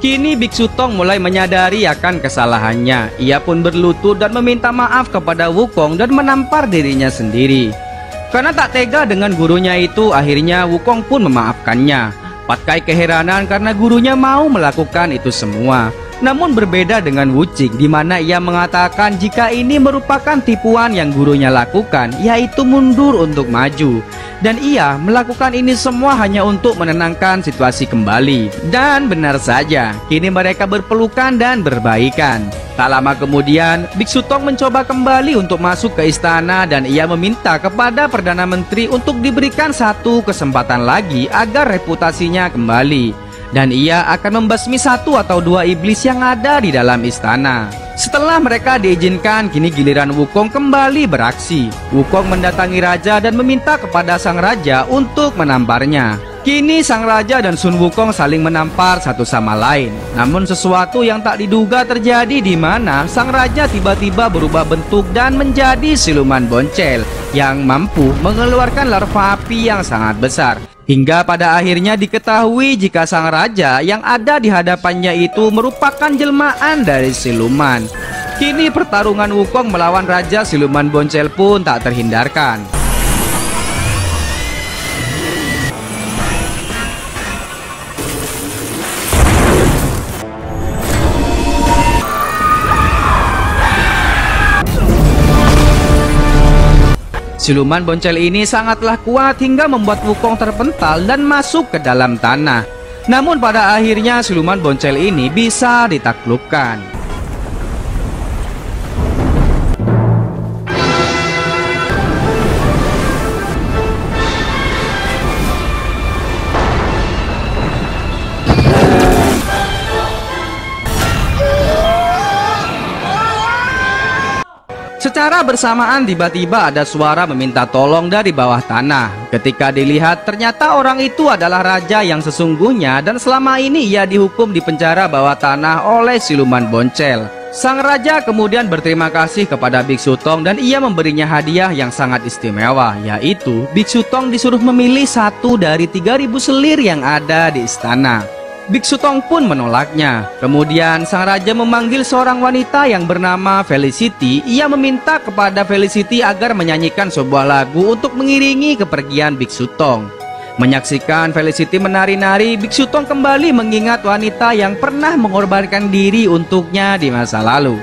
Kini Biksu Tong mulai menyadari akan kesalahannya. Ia pun berlutut dan meminta maaf kepada Wukong dan menampar dirinya sendiri. Karena tak tega dengan gurunya itu, akhirnya Wukong pun memaafkannya. Pat Kai keheranan karena gurunya mau melakukan itu semua. Namun berbeda dengan Wu Qing, di mana ia mengatakan jika ini merupakan tipuan yang gurunya lakukan, yaitu mundur untuk maju. Dan ia melakukan ini semua hanya untuk menenangkan situasi kembali. Dan benar saja, kini mereka berpelukan dan berbaikan. Tak lama kemudian, Biksu Tong mencoba kembali untuk masuk ke istana dan ia meminta kepada Perdana Menteri untuk diberikan satu kesempatan lagi agar reputasinya kembali. Dan ia akan membasmi satu atau dua iblis yang ada di dalam istana. Setelah mereka diizinkan, kini giliran Wukong kembali beraksi. Wukong mendatangi raja dan meminta kepada sang raja untuk menamparnya. Kini sang raja dan Sun Wukong saling menampar satu sama lain. Namun sesuatu yang tak diduga terjadi, di mana sang raja tiba-tiba berubah bentuk dan menjadi siluman boncel yang mampu mengeluarkan larva api yang sangat besar. Hingga pada akhirnya diketahui jika sang raja yang ada di hadapannya itu merupakan jelmaan dari siluman. Kini pertarungan Wukong melawan Raja Siluman Boncel pun tak terhindarkan. Siluman boncel ini sangatlah kuat hingga membuat Wukong terpental dan masuk ke dalam tanah. Namun pada akhirnya siluman boncel ini bisa ditaklukkan. Secara bersamaan tiba-tiba ada suara meminta tolong dari bawah tanah. Ketika dilihat ternyata orang itu adalah raja yang sesungguhnya dan selama ini ia dihukum di penjara bawah tanah oleh siluman Boncel. Sang raja kemudian berterima kasih kepada Biksu Tong dan ia memberinya hadiah yang sangat istimewa, yaitu Biksu Tong disuruh memilih satu dari 3.000 selir yang ada di istana. Biksu Tong pun menolaknya. Kemudian sang raja memanggil seorang wanita yang bernama Felicity. Ia meminta kepada Felicity agar menyanyikan sebuah lagu untuk mengiringi kepergian Biksu Tong. Menyaksikan Felicity menari-nari, Biksu Tong kembali mengingat wanita yang pernah mengorbankan diri untuknya di masa lalu.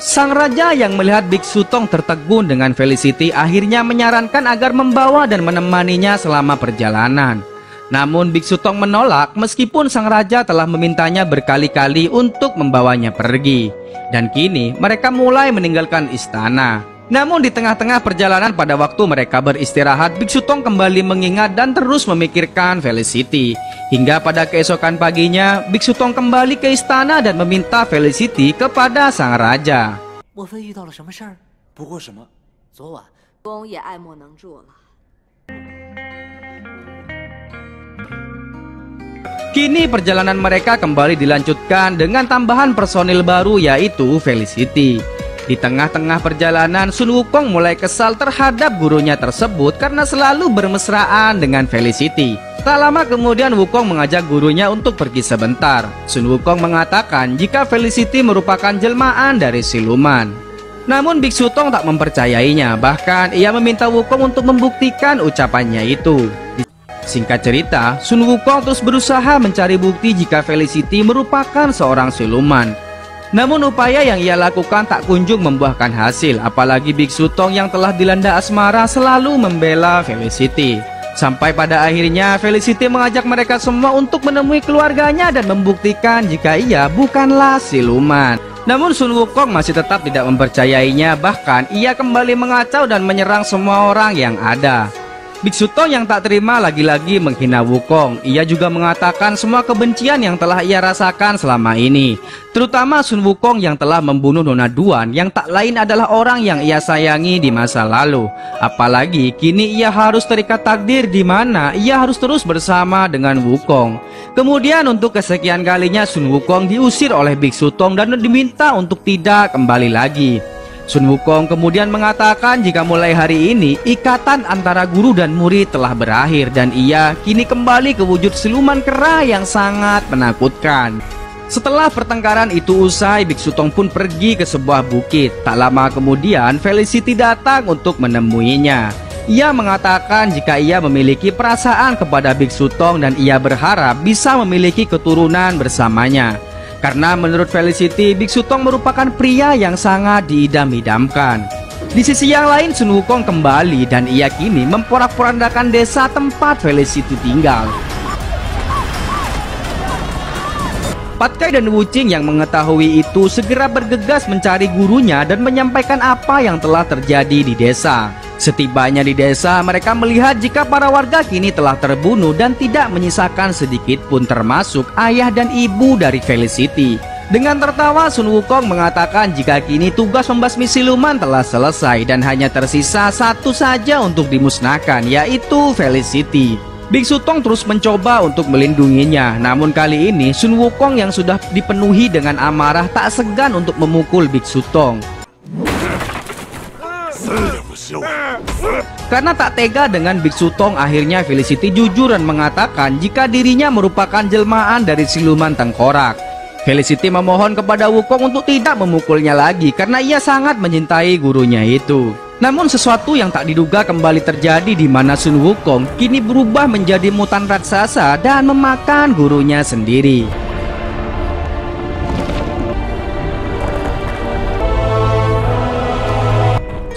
Sang raja yang melihat Biksu Tong tertegun dengan Felicity akhirnya menyarankan agar membawa dan menemaninya selama perjalanan. Namun Biksu Tong menolak meskipun sang raja telah memintanya berkali-kali untuk membawanya pergi. Dan kini mereka mulai meninggalkan istana. Namun di tengah-tengah perjalanan pada waktu mereka beristirahat, Biksu Tong kembali mengingat dan terus memikirkan Felicity. Hingga pada keesokan paginya, Biksu Tong kembali ke istana dan meminta Felicity kepada sang raja. Kini perjalanan mereka kembali dilanjutkan dengan tambahan personil baru yaitu Felicity. Di tengah-tengah perjalanan, Sun Wukong mulai kesal terhadap gurunya tersebut karena selalu bermesraan dengan Felicity. Tak lama kemudian Wukong mengajak gurunya untuk pergi sebentar. Sun Wukong mengatakan jika Felicity merupakan jelmaan dari siluman. Namun Biksu Tong tak mempercayainya, bahkan ia meminta Wukong untuk membuktikan ucapannya itu. Singkat cerita, Sun Wukong terus berusaha mencari bukti jika Felicity merupakan seorang siluman. Namun upaya yang ia lakukan tak kunjung membuahkan hasil, apalagi Biksu Tong yang telah dilanda asmara selalu membela Felicity. Sampai pada akhirnya Felicity mengajak mereka semua untuk menemui keluarganya dan membuktikan jika ia bukanlah siluman. Namun Sun Wukong masih tetap tidak mempercayainya, bahkan ia kembali mengacau dan menyerang semua orang yang ada. Biksu Tong yang tak terima lagi-lagi menghina Wukong. Ia juga mengatakan semua kebencian yang telah ia rasakan selama ini, terutama Sun Wukong yang telah membunuh Nona Duan yang tak lain adalah orang yang ia sayangi di masa lalu. Apalagi kini ia harus terikat takdir di mana ia harus terus bersama dengan Wukong. Kemudian untuk kesekian kalinya Sun Wukong diusir oleh Biksu Tong dan diminta untuk tidak kembali lagi. Sun Wukong kemudian mengatakan jika mulai hari ini ikatan antara guru dan murid telah berakhir dan ia kini kembali ke wujud siluman kera yang sangat menakutkan. Setelah pertengkaran itu usai, Biksu Tong pun pergi ke sebuah bukit. Tak lama kemudian Felicity datang untuk menemuinya. Ia mengatakan jika ia memiliki perasaan kepada Biksu Tong dan ia berharap bisa memiliki keturunan bersamanya. Karena menurut Felicity, Biksu Tong merupakan pria yang sangat diidam-idamkan. Di sisi yang lain, Sun Wukong kembali dan ia kini memporak-porandakan desa tempat Felicity tinggal. Pat Kai dan Wu Qing yang mengetahui itu segera bergegas mencari gurunya dan menyampaikan apa yang telah terjadi di desa. Setibanya di desa, mereka melihat jika para warga kini telah terbunuh dan tidak menyisakan sedikit pun termasuk ayah dan ibu dari Felicity. Dengan tertawa, Sun Wukong mengatakan jika kini tugas membasmi siluman telah selesai dan hanya tersisa satu saja untuk dimusnahkan, yaitu Felicity. Biksu Tong terus mencoba untuk melindunginya, namun kali ini Sun Wukong yang sudah dipenuhi dengan amarah tak segan untuk memukul Biksu Tong. Karena tak tega dengan Biksu Tong, akhirnya Felicity jujur dan mengatakan jika dirinya merupakan jelmaan dari siluman tengkorak. Felicity memohon kepada Wukong untuk tidak memukulnya lagi karena ia sangat mencintai gurunya itu. Namun sesuatu yang tak diduga kembali terjadi di mana Sun Wukong kini berubah menjadi mutan raksasa dan memakan gurunya sendiri.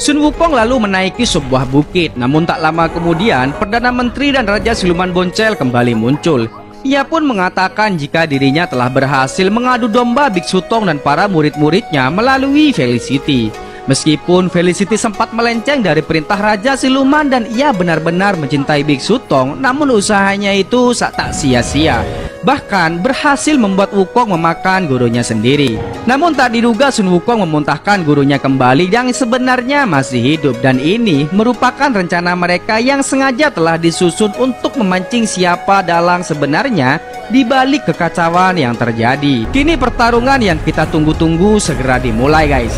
Sun Wukong lalu menaiki sebuah bukit, namun tak lama kemudian Perdana Menteri dan Raja Siluman Boncel kembali muncul. Ia pun mengatakan jika dirinya telah berhasil mengadu domba Biksu Tong dan para murid-muridnya melalui Felicity. Meskipun Felicity sempat melenceng dari perintah Raja Siluman dan ia benar-benar mencintai Biksu Tong, namun usahanya itu tak sia-sia. Bahkan berhasil membuat Wukong memakan gurunya sendiri. Namun tak diduga Sun Wukong memuntahkan gurunya kembali yang sebenarnya masih hidup. Dan ini merupakan rencana mereka yang sengaja telah disusun untuk memancing siapa dalang sebenarnya di balik kekacauan yang terjadi. Kini pertarungan yang kita tunggu-tunggu segera dimulai, guys.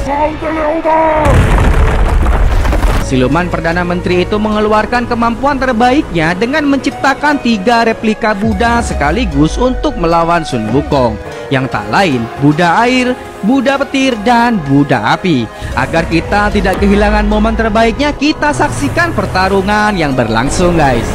Siluman Perdana Menteri itu mengeluarkan kemampuan terbaiknya dengan menciptakan 3 replika Buddha sekaligus untuk melawan Sun Wukong, yang tak lain Buddha air, Buddha petir, dan Buddha api. Agar kita tidak kehilangan momen terbaiknya, kita saksikan pertarungan yang berlangsung, guys.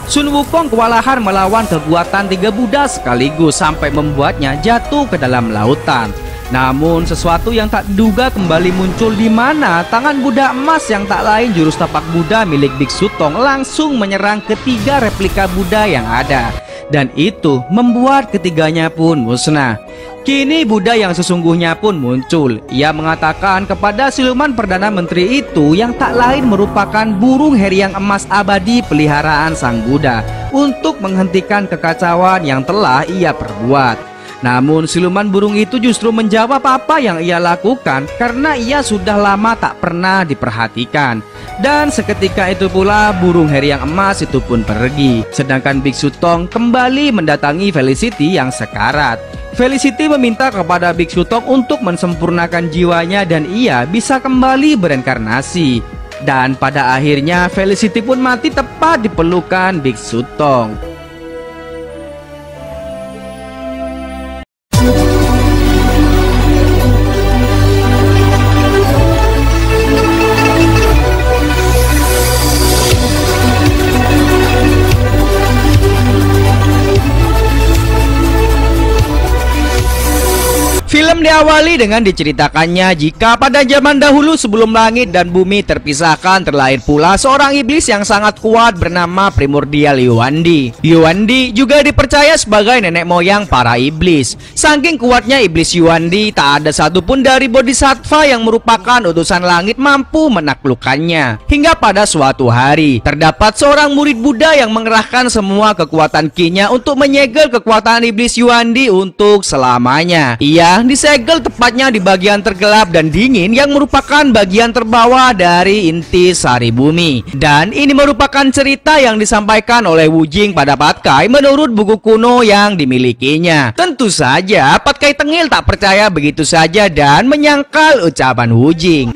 Sun Wukong kewalahan melawan kekuatan 3 Buddha sekaligus sampai membuatnya jatuh ke dalam lautan. Namun sesuatu yang tak diduga kembali muncul, di mana tangan Buddha emas yang tak lain jurus tapak Buddha milik Biksu Tong langsung menyerang ketiga replika Buddha yang ada. Dan itu membuat ketiganya pun musnah. Kini Buddha yang sesungguhnya pun muncul. Ia mengatakan kepada Siluman Perdana Menteri itu yang tak lain merupakan burung heriang emas abadi peliharaan Sang Buddha untuk menghentikan kekacauan yang telah ia perbuat. Namun siluman burung itu justru menjawab apa yang ia lakukan karena ia sudah lama tak pernah diperhatikan. Dan seketika itu pula burung heriang emas itu pun pergi. Sedangkan Biksu Tong kembali mendatangi Felicity yang sekarat. Felicity meminta kepada Biksu Tong untuk mensempurnakan jiwanya dan ia bisa kembali bereinkarnasi. Dan pada akhirnya Felicity pun mati tepat di pelukan Biksu Tong. Film diawali dengan diceritakannya jika pada zaman dahulu sebelum langit dan bumi terpisahkan, terlahir pula seorang iblis yang sangat kuat bernama Primordial Yuandi. Yuandi juga dipercaya sebagai nenek moyang para iblis. Saking kuatnya iblis Yuandi, tak ada satupun dari bodhisattva yang merupakan utusan langit mampu menaklukkannya. Hingga pada suatu hari, terdapat seorang murid Buddha yang mengerahkan semua kekuatan ki-nya untuk menyegel kekuatan iblis Yuandi untuk selamanya. Ia disegel tepatnya di bagian tergelap dan dingin yang merupakan bagian terbawah dari inti sari bumi. Dan ini merupakan cerita yang disampaikan oleh Wu Jing pada Patkai menurut buku kuno yang dimilikinya. Tentu saja Patkai Tengil tak percaya begitu saja dan menyangkal ucapan Wu Jing.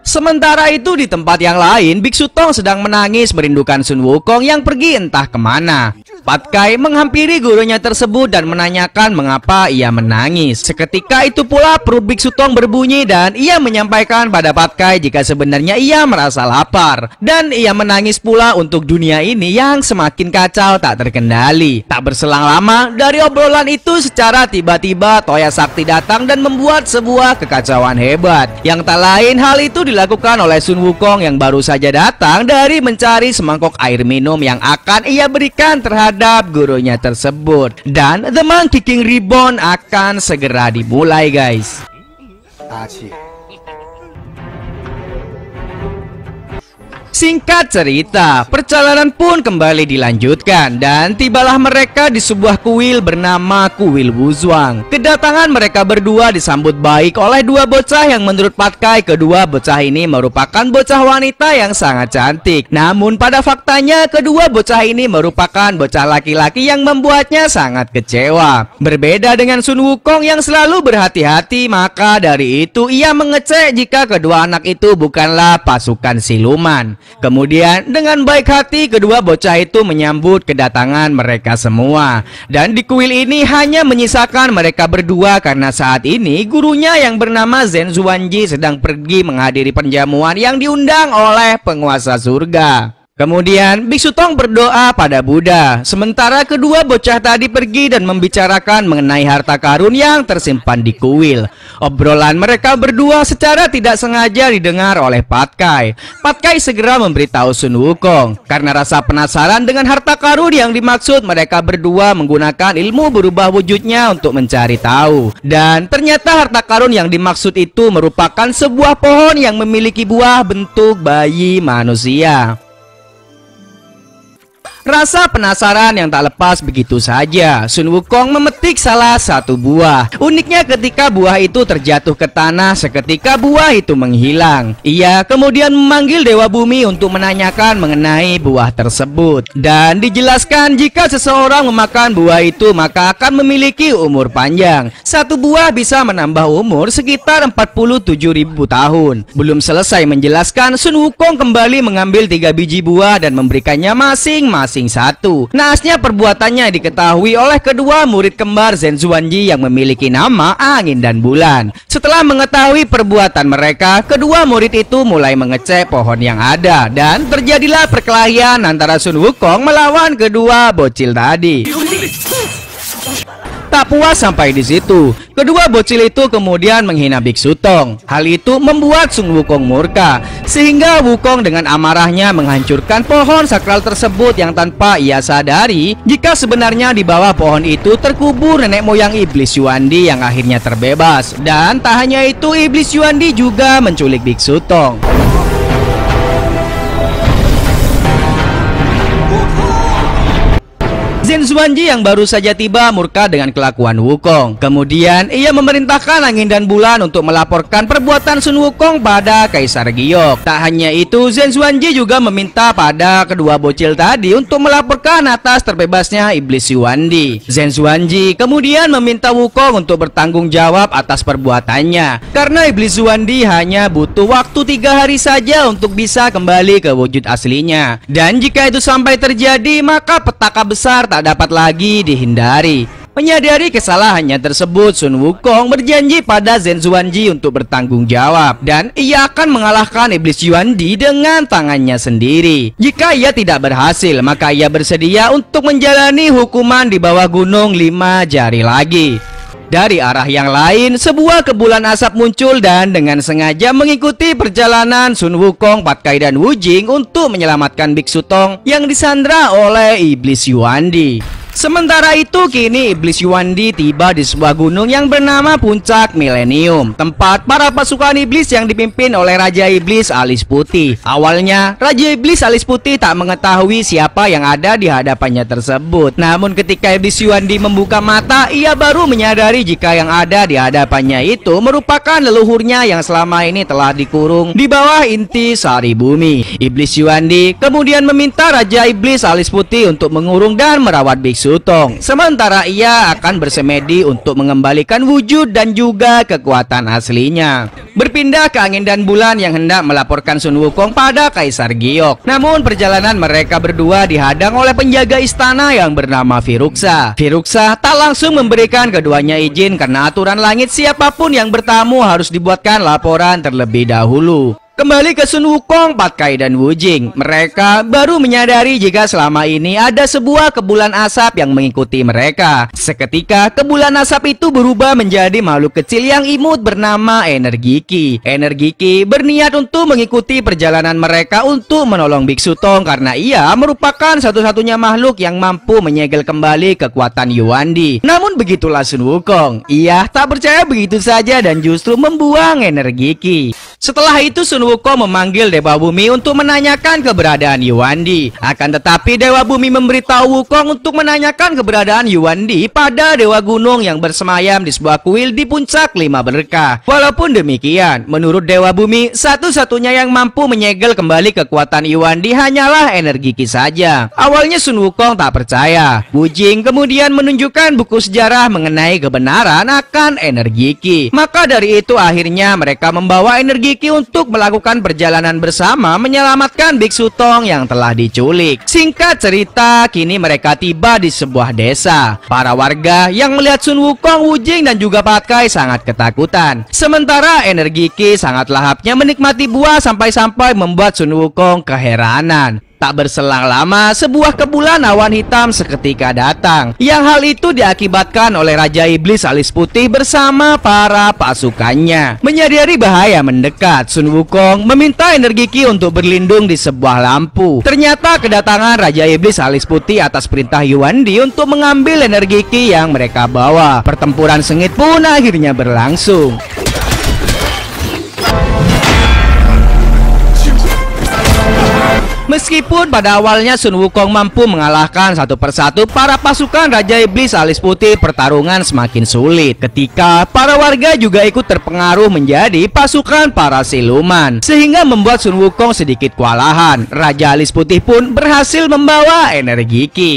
Sementara itu di tempat yang lain, Biksu Tong sedang menangis merindukan Sun Wukong yang pergi entah kemana. Patkai menghampiri gurunya tersebut dan menanyakan mengapa ia menangis. Seketika itu pula perut Biksu Tong berbunyi dan ia menyampaikan pada Patkai jika sebenarnya ia merasa lapar. Dan ia menangis pula untuk dunia ini yang semakin kacau tak terkendali. Tak berselang lama dari obrolan itu, secara tiba-tiba Toya Sakti datang dan membuat sebuah kekacauan hebat. Yang tak lain hal itu dilakukan oleh Sun Wukong yang baru saja datang dari mencari semangkok air minum yang akan ia berikan terhadap gurunya tersebut. Dan The Monkey King Reborn akan segera dimulai, guys. Singkat cerita, perjalanan pun kembali dilanjutkan dan tibalah mereka di sebuah kuil bernama Kuil Wuzhuang. Kedatangan mereka berdua disambut baik oleh dua bocah yang menurut Patkai kedua bocah ini merupakan bocah wanita yang sangat cantik. Namun pada faktanya kedua bocah ini merupakan bocah laki-laki yang membuatnya sangat kecewa. Berbeda dengan Sun Wukong yang selalu berhati-hati, maka dari itu ia mengecek jika kedua anak itu bukanlah pasukan siluman. Kemudian dengan baik hati kedua bocah itu menyambut kedatangan mereka semua. Dan di kuil ini hanya menyisakan mereka berdua karena saat ini gurunya yang bernama Zhen Zuanji sedang pergi menghadiri perjamuan yang diundang oleh penguasa surga. Kemudian Biksu Tong berdoa pada Buddha, sementara kedua bocah tadi pergi dan membicarakan mengenai harta karun yang tersimpan di kuil. Obrolan mereka berdua secara tidak sengaja didengar oleh Patkai. Patkai segera memberitahu Sun Wukong. Karena rasa penasaran dengan harta karun yang dimaksud, mereka berdua menggunakan ilmu berubah wujudnya untuk mencari tahu. Dan ternyata harta karun yang dimaksud itu merupakan sebuah pohon yang memiliki buah bentuk bayi manusia. Rasa penasaran yang tak lepas begitu saja, Sun Wukong memetik salah satu buah. Uniknya ketika buah itu terjatuh ke tanah, seketika buah itu menghilang. Ia kemudian memanggil Dewa Bumi untuk menanyakan mengenai buah tersebut. Dan dijelaskan jika seseorang memakan buah itu maka akan memiliki umur panjang. Satu buah bisa menambah umur sekitar 47.000 tahun. Belum selesai menjelaskan, Sun Wukong kembali mengambil 3 biji buah dan memberikannya masing-masing satu. Naasnya perbuatannya diketahui oleh kedua murid kembar Zhen Zuanji yang memiliki nama Angin dan Bulan. Setelah mengetahui perbuatan mereka, kedua murid itu mulai mengecek pohon yang ada dan terjadilah perkelahian antara Sun Wukong melawan kedua bocil tadi. Tak puas sampai di situ, kedua bocil itu kemudian menghina Biksu Tong. Hal itu membuat Sun Wukong murka, sehingga Wukong dengan amarahnya menghancurkan pohon sakral tersebut yang tanpa ia sadari jika sebenarnya di bawah pohon itu terkubur nenek moyang iblis Yuandi yang akhirnya terbebas. Dan tak hanya itu, iblis Yuandi juga menculik Biksu Tong. Zhen Zuanji yang baru saja tiba murka dengan kelakuan Wukong. Kemudian ia memerintahkan Angin dan Bulan untuk melaporkan perbuatan Sun Wukong pada Kaisar Giok. Tak hanya itu, Zhen Zuanji juga meminta pada kedua bocil tadi untuk melaporkan atas terbebasnya iblis Yuandi. Zhen Zuanji kemudian meminta Wukong untuk bertanggung jawab atas perbuatannya, karena iblis Yuandi hanya butuh waktu 3 hari saja untuk bisa kembali ke wujud aslinya. Dan jika itu sampai terjadi, maka petaka besar tak dapat lagi dihindari. Menyadari kesalahannya tersebut, Sun Wukong berjanji pada Zhen Zuanji untuk bertanggung jawab, dan ia akan mengalahkan iblis Yuandi dengan tangannya sendiri. Jika ia tidak berhasil, maka ia bersedia untuk menjalani hukuman di bawah gunung 5 jari lagi. Dari arah yang lain, sebuah kebulan asap muncul dan dengan sengaja mengikuti perjalanan Sun Wukong, Patkai dan Wujing untuk menyelamatkan Biksu Tong yang disandra oleh iblis Yuandi. Sementara itu, kini iblis Yuandi tiba di sebuah gunung yang bernama Puncak Milenium, tempat para pasukan iblis yang dipimpin oleh Raja Iblis Alis Putih. Awalnya, Raja Iblis Alis Putih tak mengetahui siapa yang ada di hadapannya tersebut. Namun ketika iblis Yuandi membuka mata, ia baru menyadari jika yang ada di hadapannya itu merupakan leluhurnya yang selama ini telah dikurung di bawah inti Sari Bumi. Iblis Yuandi kemudian meminta Raja Iblis Alis Putih untuk mengurung dan merawat Biksu Tong, sementara ia akan bersemedi untuk mengembalikan wujud dan juga kekuatan aslinya. Berpindah ke Angin dan Bulan yang hendak melaporkan Sun Wukong pada Kaisar Giok. Namun perjalanan mereka berdua dihadang oleh penjaga istana yang bernama Firuksa. Firuksa tak langsung memberikan keduanya izin karena aturan langit siapapun yang bertamu harus dibuatkan laporan terlebih dahulu. Kembali ke Sun Wukong, Patkai dan Wujing, mereka baru menyadari jika selama ini ada sebuah kebulan asap yang mengikuti mereka. Seketika kebulan asap itu berubah menjadi makhluk kecil yang imut bernama Energi Ki. Energi Ki berniat untuk mengikuti perjalanan mereka untuk menolong Biksu Tong karena ia merupakan satu-satunya makhluk yang mampu menyegel kembali kekuatan Yuandi. Namun begitulah Sun Wukong, ia tak percaya begitu saja dan justru membuang Energi Ki. Setelah itu Sun Wukong memanggil Dewa Bumi untuk menanyakan keberadaan Yuandi. Akan tetapi Dewa Bumi memberitahu Wukong untuk menanyakan keberadaan Yuandi pada Dewa Gunung yang bersemayam di sebuah kuil di Puncak 5 Berkah. Walaupun demikian, menurut Dewa Bumi, satu-satunya yang mampu menyegel kembali kekuatan Yuandi hanyalah Energi Ki saja. Awalnya Sun Wukong tak percaya. Wujing kemudian menunjukkan buku sejarah mengenai kebenaran akan Energi Ki. Maka dari itu akhirnya mereka membawa Energi Ki untuk melakukan perjalanan bersama menyelamatkan Biksu Tong yang telah diculik. Singkat cerita, kini mereka tiba di sebuah desa. Para warga yang melihat Sun Wukong, Wujing dan juga Patkai sangat ketakutan. Sementara Energi Ki sangat lahapnya menikmati buah sampai-sampai membuat Sun Wukong keheranan. Tak berselang lama, sebuah kepulan awan hitam seketika datang. Yang hal itu diakibatkan oleh Raja Iblis alis putih bersama para pasukannya. Menyadari bahaya mendekat, Sun Wukong meminta energi Ki untuk berlindung di sebuah lampu. Ternyata kedatangan Raja Iblis alis putih atas perintah Yuan Di untuk mengambil energi Ki yang mereka bawa. Pertempuran sengit pun akhirnya berlangsung. Meskipun pada awalnya Sun Wukong mampu mengalahkan satu persatu para pasukan Raja Iblis alis putih, pertarungan semakin sulit ketika para warga juga ikut terpengaruh menjadi pasukan para siluman, sehingga membuat Sun Wukong sedikit kewalahan. Raja alis putih pun berhasil membawa energi Ki.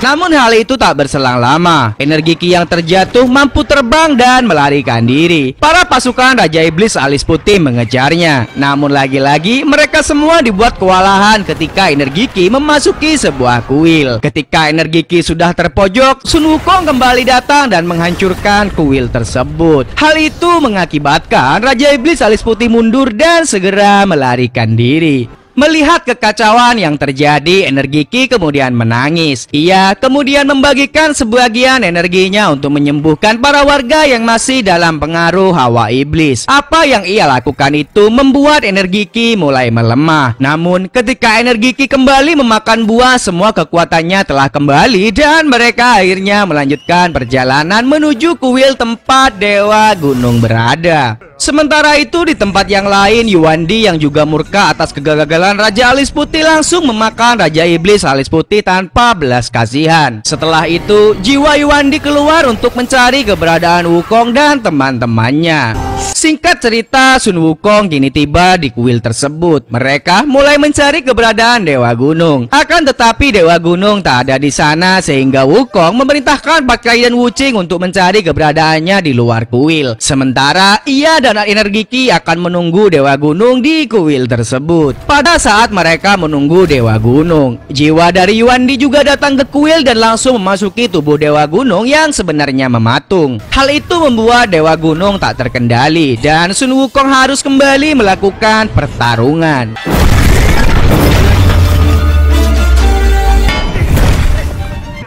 Namun hal itu tak berselang lama. Energi Ki yang terjatuh mampu terbang dan melarikan diri. Para pasukan Raja Iblis alis putih mengejarnya. Namun lagi-lagi mereka semua dibuat kewalahan ketika energi Ki memasuki sebuah kuil. Ketika energi Ki sudah terpojok, Sun Wukong kembali datang dan menghancurkan kuil tersebut. Hal itu mengakibatkan Raja Iblis alis putih mundur dan segera melarikan diri. Melihat kekacauan yang terjadi, energi Ki kemudian menangis. Ia kemudian membagikan sebagian energinya untuk menyembuhkan para warga yang masih dalam pengaruh hawa iblis. Apa yang ia lakukan itu membuat energi Ki mulai melemah. Namun ketika energi Ki kembali memakan buah, semua kekuatannya telah kembali dan mereka akhirnya melanjutkan perjalanan menuju kuil tempat Dewa Gunung berada. Sementara itu di tempat yang lain, Yuan Di yang juga murka atas kegagalan Raja Alis Putih langsung memakan Raja Iblis Alis Putih tanpa belas kasihan. Setelah itu, jiwa Yuan Di keluar untuk mencari keberadaan Wukong dan teman-temannya. Singkat cerita, Sun Wukong kini tiba di kuil tersebut. Mereka mulai mencari keberadaan Dewa Gunung. Akan tetapi Dewa Gunung tak ada di sana, sehingga Wukong memerintahkan Pat Kai dan Wu Qing untuk mencari keberadaannya di luar kuil. Sementara ia dan energi Ki akan menunggu Dewa Gunung di kuil tersebut. Pada saat mereka menunggu Dewa Gunung, jiwa dari Yuan Di juga datang ke kuil dan langsung memasuki tubuh Dewa Gunung yang sebenarnya mematung. Hal itu membuat Dewa Gunung tak terkendali dan Sun Wukong harus kembali melakukan pertarungan.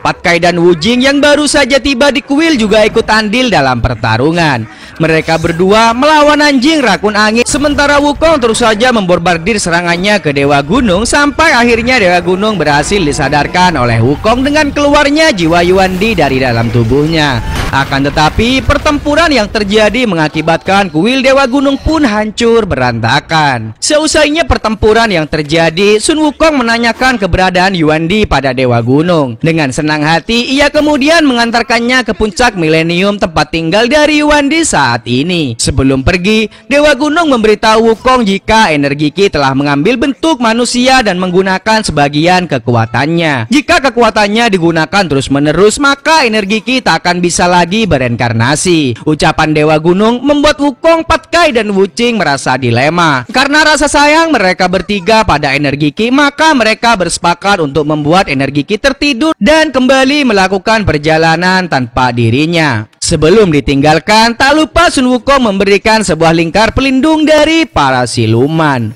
Pat Kai dan Wu Jing yang baru saja tiba di kuil juga ikut andil dalam pertarungan. Mereka berdua melawan anjing rakun angin, sementara Wukong terus saja memborbardir serangannya ke Dewa Gunung sampai akhirnya Dewa Gunung berhasil disadarkan oleh Wukong dengan keluarnya jiwa Yuan Di dari dalam tubuhnya. Akan tetapi pertempuran yang terjadi mengakibatkan kuil Dewa Gunung pun hancur berantakan. Seusainya pertempuran yang terjadi, Sun Wukong menanyakan keberadaan Yuan Di pada Dewa Gunung. Dengan senang hati, ia kemudian mengantarkannya ke puncak milenium tempat tinggal dari Yuan Di saat ini. Sebelum pergi, Dewa Gunung memberitahu Wukong jika energi Ki telah mengambil bentuk manusia dan menggunakan sebagian kekuatannya. Jika kekuatannya digunakan terus-menerus, maka energi Ki tak akan bisa lagi bereinkarnasi. Ucapan Dewa Gunung membuat Wukong, Pat Kai dan Wu Qing merasa dilema. Karena rasa sayang mereka bertiga pada energi Ki, maka mereka bersepakat untuk membuat energi Ki tertidur dan kembali melakukan perjalanan tanpa dirinya. Sebelum ditinggalkan, tak lupa Sun Wukong memberikan sebuah lingkar pelindung dari para siluman.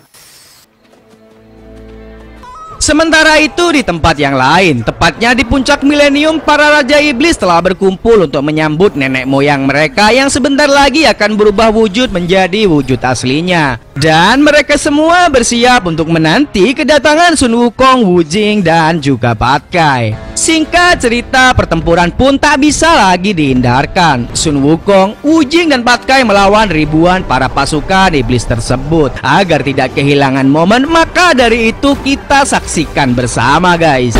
Sementara itu di tempat yang lain, tepatnya di puncak milenium, para Raja Iblis telah berkumpul untuk menyambut nenek moyang mereka yang sebentar lagi akan berubah wujud menjadi wujud aslinya. Dan mereka semua bersiap untuk menanti kedatangan Sun Wukong, Wu Jing, dan juga Pat Kai. Singkat cerita, pertempuran pun tak bisa lagi dihindarkan. Sun Wukong, Wu Jing, dan Pat Kai melawan ribuan para pasukan iblis tersebut. Agar tidak kehilangan momen, maka dari itu kita saksikan bersama, guys.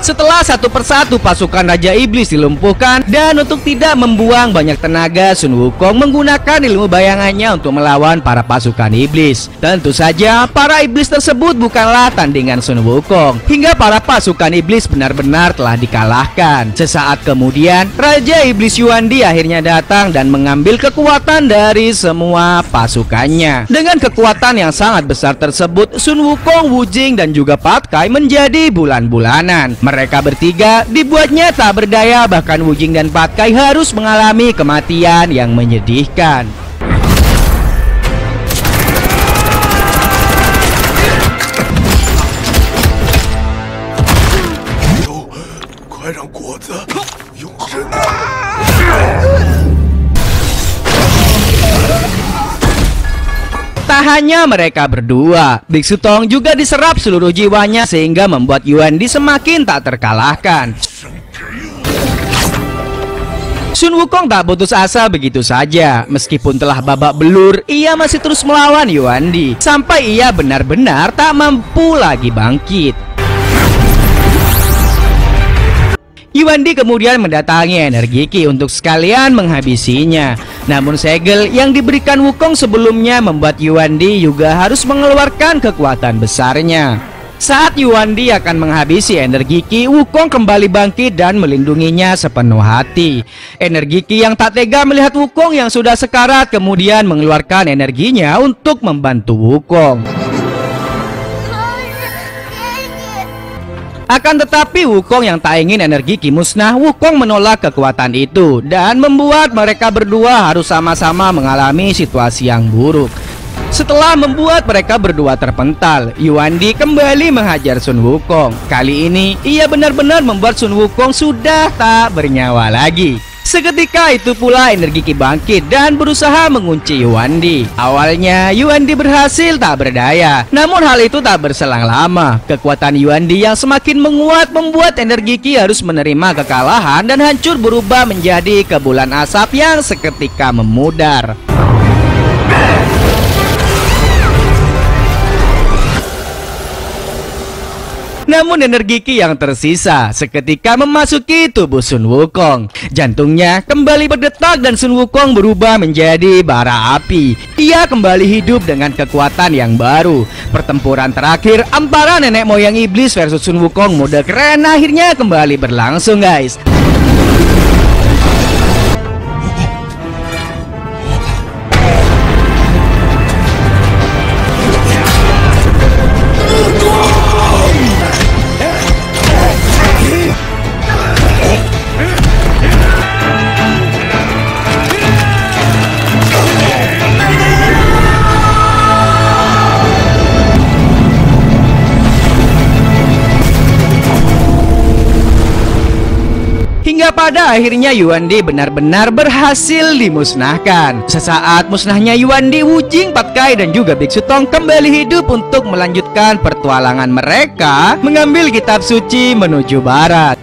Setelah Setelah satu persatu pasukan Raja Iblis dilumpuhkan, dan untuk tidak membuang banyak tenaga, Sun Wukong menggunakan ilmu bayangannya untuk melawan para pasukan iblis. Tentu saja, para iblis tersebut bukanlah tandingan Sun Wukong, hingga para pasukan iblis benar-benar telah dikalahkan. Sesaat kemudian, Raja Iblis Yuandi akhirnya datang dan mengambil kekuatan dari semua pasukannya. Dengan kekuatan yang sangat besar tersebut, Sun Wukong, Wu Jing, dan juga Pat Kai menjadi bulan-bulanan. Mereka bertiga dibuatnya tak berdaya, bahkan Wu Jing dan Pat Kai harus mengalami kematian yang menyedihkan. Tak hanya mereka berdua, Biksu Tong juga diserap seluruh jiwanya sehingga membuat Yuandi semakin tak terkalahkan. Sun Wukong tak putus asa begitu saja. Meskipun telah babak belur, ia masih terus melawan Yuandi sampai ia benar-benar tak mampu lagi bangkit. Yuandi kemudian mendatangi energi Ki untuk sekalian menghabisinya. Namun segel yang diberikan Wukong sebelumnya membuat Yuandi juga harus mengeluarkan kekuatan besarnya. Saat Yuandi akan menghabisi energi Ki, Wukong kembali bangkit dan melindunginya sepenuh hati. Energi Ki yang tak tega melihat Wukong yang sudah sekarat kemudian mengeluarkan energinya untuk membantu Wukong. Akan tetapi Wukong yang tak ingin energi Ki musnah, Wukong menolak kekuatan itu dan membuat mereka berdua harus sama-sama mengalami situasi yang buruk. Setelah membuat mereka berdua terpental, Yuandi kembali menghajar Sun Wukong. Kali ini ia benar-benar membuat Sun Wukong sudah tak bernyawa lagi. Seketika itu pula energi Ki bangkit dan berusaha mengunci Yuandi. Awalnya Yuandi berhasil tak berdaya, namun hal itu tak berselang lama. Kekuatan Yuandi yang semakin menguat membuat energi Ki harus menerima kekalahan dan hancur berubah menjadi kebulan asap yang seketika memudar. Namun energi Ki yang tersisa seketika memasuki tubuh Sun Wukong. Jantungnya kembali berdetak dan Sun Wukong berubah menjadi bara api. Ia kembali hidup dengan kekuatan yang baru. Pertempuran terakhir antara nenek moyang iblis versus Sun Wukong mode keren akhirnya kembali berlangsung, guys. Hingga pada akhirnya Yuandi benar-benar berhasil dimusnahkan. Sesaat musnahnya Yuandi, Wu Jing, Pat Kai, dan juga Biksu Tong kembali hidup untuk melanjutkan pertualangan mereka mengambil kitab suci menuju barat.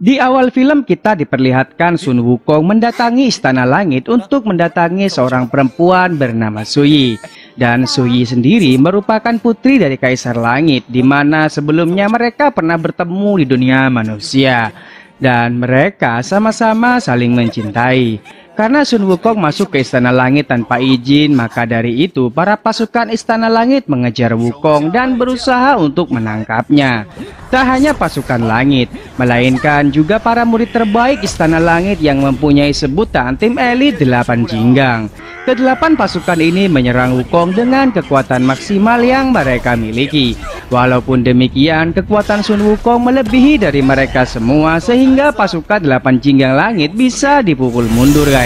Di awal film kita diperlihatkan Sun Wukong mendatangi Istana Langit untuk mendatangi seorang perempuan bernama Suyi. Dan Suyi sendiri merupakan putri dari Kaisar Langit, di mana sebelumnya mereka pernah bertemu di dunia manusia. Dan mereka sama-sama saling mencintai. Karena Sun Wukong masuk ke Istana Langit tanpa izin, maka dari itu para pasukan Istana Langit mengejar Wukong dan berusaha untuk menangkapnya. Tak hanya pasukan langit, melainkan juga para murid terbaik Istana Langit yang mempunyai sebutan tim elit 8 Jinggang. Kedelapan pasukan ini menyerang Wukong dengan kekuatan maksimal yang mereka miliki. Walaupun demikian, kekuatan Sun Wukong melebihi dari mereka semua sehingga pasukan 8 Jinggang Langit bisa dipukul mundur, guys.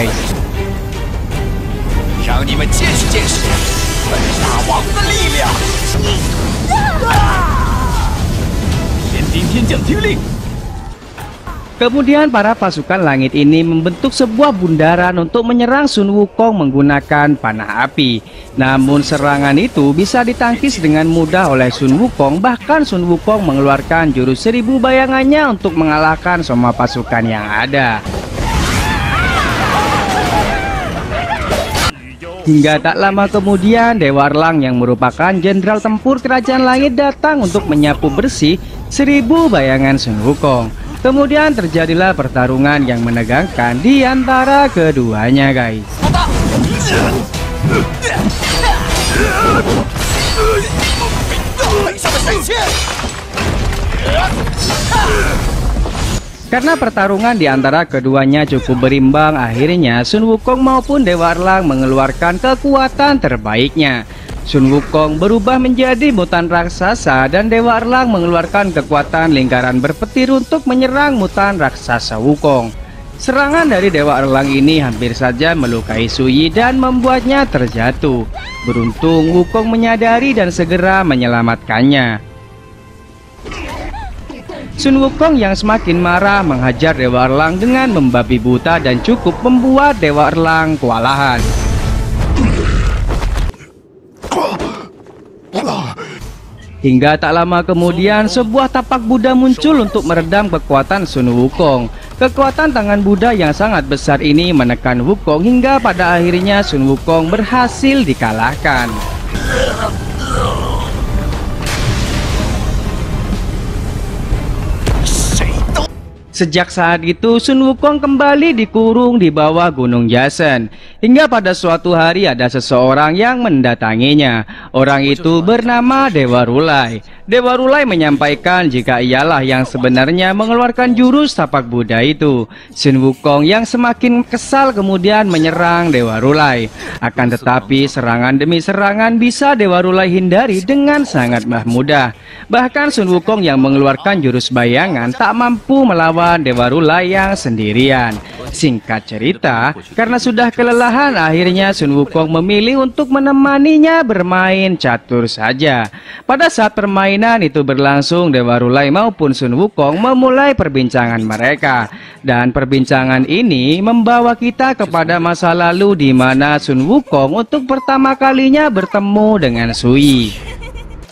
让你们见识见识本大王的力量！天兵天将听令！ Kemudian para pasukan langit ini membentuk sebuah bundaran untuk menyerang Sun Wukong menggunakan panah api. Namun serangan itu bisa ditangkis dengan mudah oleh Sun Wukong, bahkan Sun Wukong mengeluarkan jurus 1000 bayangannya untuk mengalahkan semua pasukan yang ada. Hingga tak lama kemudian Dewa Erlang yang merupakan jenderal tempur kerajaan langit datang untuk menyapu bersih 1000 bayangan Sun Wukong. Kemudian terjadilah pertarungan yang menegangkan di antara keduanya, guys. Karena pertarungan di antara keduanya cukup berimbang, akhirnya Sun Wukong maupun Dewa Erlang mengeluarkan kekuatan terbaiknya. Sun Wukong berubah menjadi mutan raksasa dan Dewa Erlang mengeluarkan kekuatan lingkaran berpetir untuk menyerang mutan raksasa Wukong. Serangan dari Dewa Erlang ini hampir saja melukai Su Yi dan membuatnya terjatuh. Beruntung Wukong menyadari dan segera menyelamatkannya. Sun Wukong yang semakin marah menghajar Dewa Erlang dengan membabi buta dan cukup membuat Dewa Erlang kewalahan. Hingga tak lama kemudian sebuah tapak Buddha muncul untuk meredam kekuatan Sun Wukong. Kekuatan tangan Buddha yang sangat besar ini menekan Wukong hingga pada akhirnya Sun Wukong berhasil dikalahkan. Sejak saat itu Sun Wukong kembali dikurung di bawah Gunung Yasen. Hingga pada suatu hari ada seseorang yang mendatanginya. Orang itu bernama Dewa Rulai. Dewa Rulai menyampaikan jika ialah yang sebenarnya mengeluarkan jurus tapak Buddha itu. Sun Wukong yang semakin kesal kemudian menyerang Dewa Rulai. Akan tetapi serangan demi serangan bisa Dewa Rulai hindari dengan sangat mudah. Bahkan Sun Wukong yang mengeluarkan jurus bayangan tak mampu melawan Dewa Rulai yang sendirian. Singkat cerita, karena sudah kelelahan akhirnya Sun Wukong memilih untuk menemaninya bermain catur saja. Pada saat permainan itu berlangsung, Dewa Rulai maupun Sun Wukong memulai perbincangan mereka. Dan perbincangan ini membawa kita kepada masa lalu di mana Sun Wukong untuk pertama kalinya bertemu dengan Su Yi.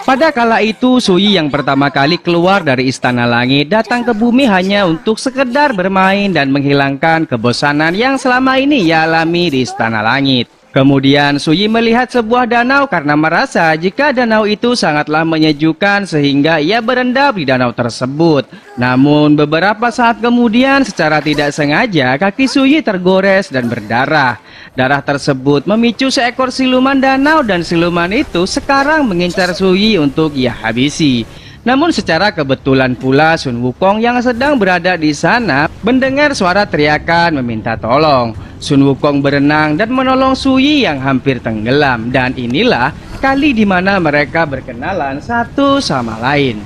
Pada kala itu Su Yi yang pertama kali keluar dari Istana Langit datang ke bumi hanya untuk sekedar bermain dan menghilangkan kebosanan yang selama ini ia alami di Istana Langit. Kemudian Su Yi melihat sebuah danau karena merasa jika danau itu sangatlah menyejukkan sehingga ia berendam di danau tersebut. Namun beberapa saat kemudian secara tidak sengaja kaki Su Yi tergores dan berdarah. Darah tersebut memicu seekor siluman danau dan siluman itu sekarang mengincar Su Yi untuk ia habisi. Namun secara kebetulan pula Sun Wukong yang sedang berada di sana mendengar suara teriakan meminta tolong. Sun Wukong berenang dan menolong Su Yi yang hampir tenggelam, dan inilah kali di mana mereka berkenalan satu sama lain.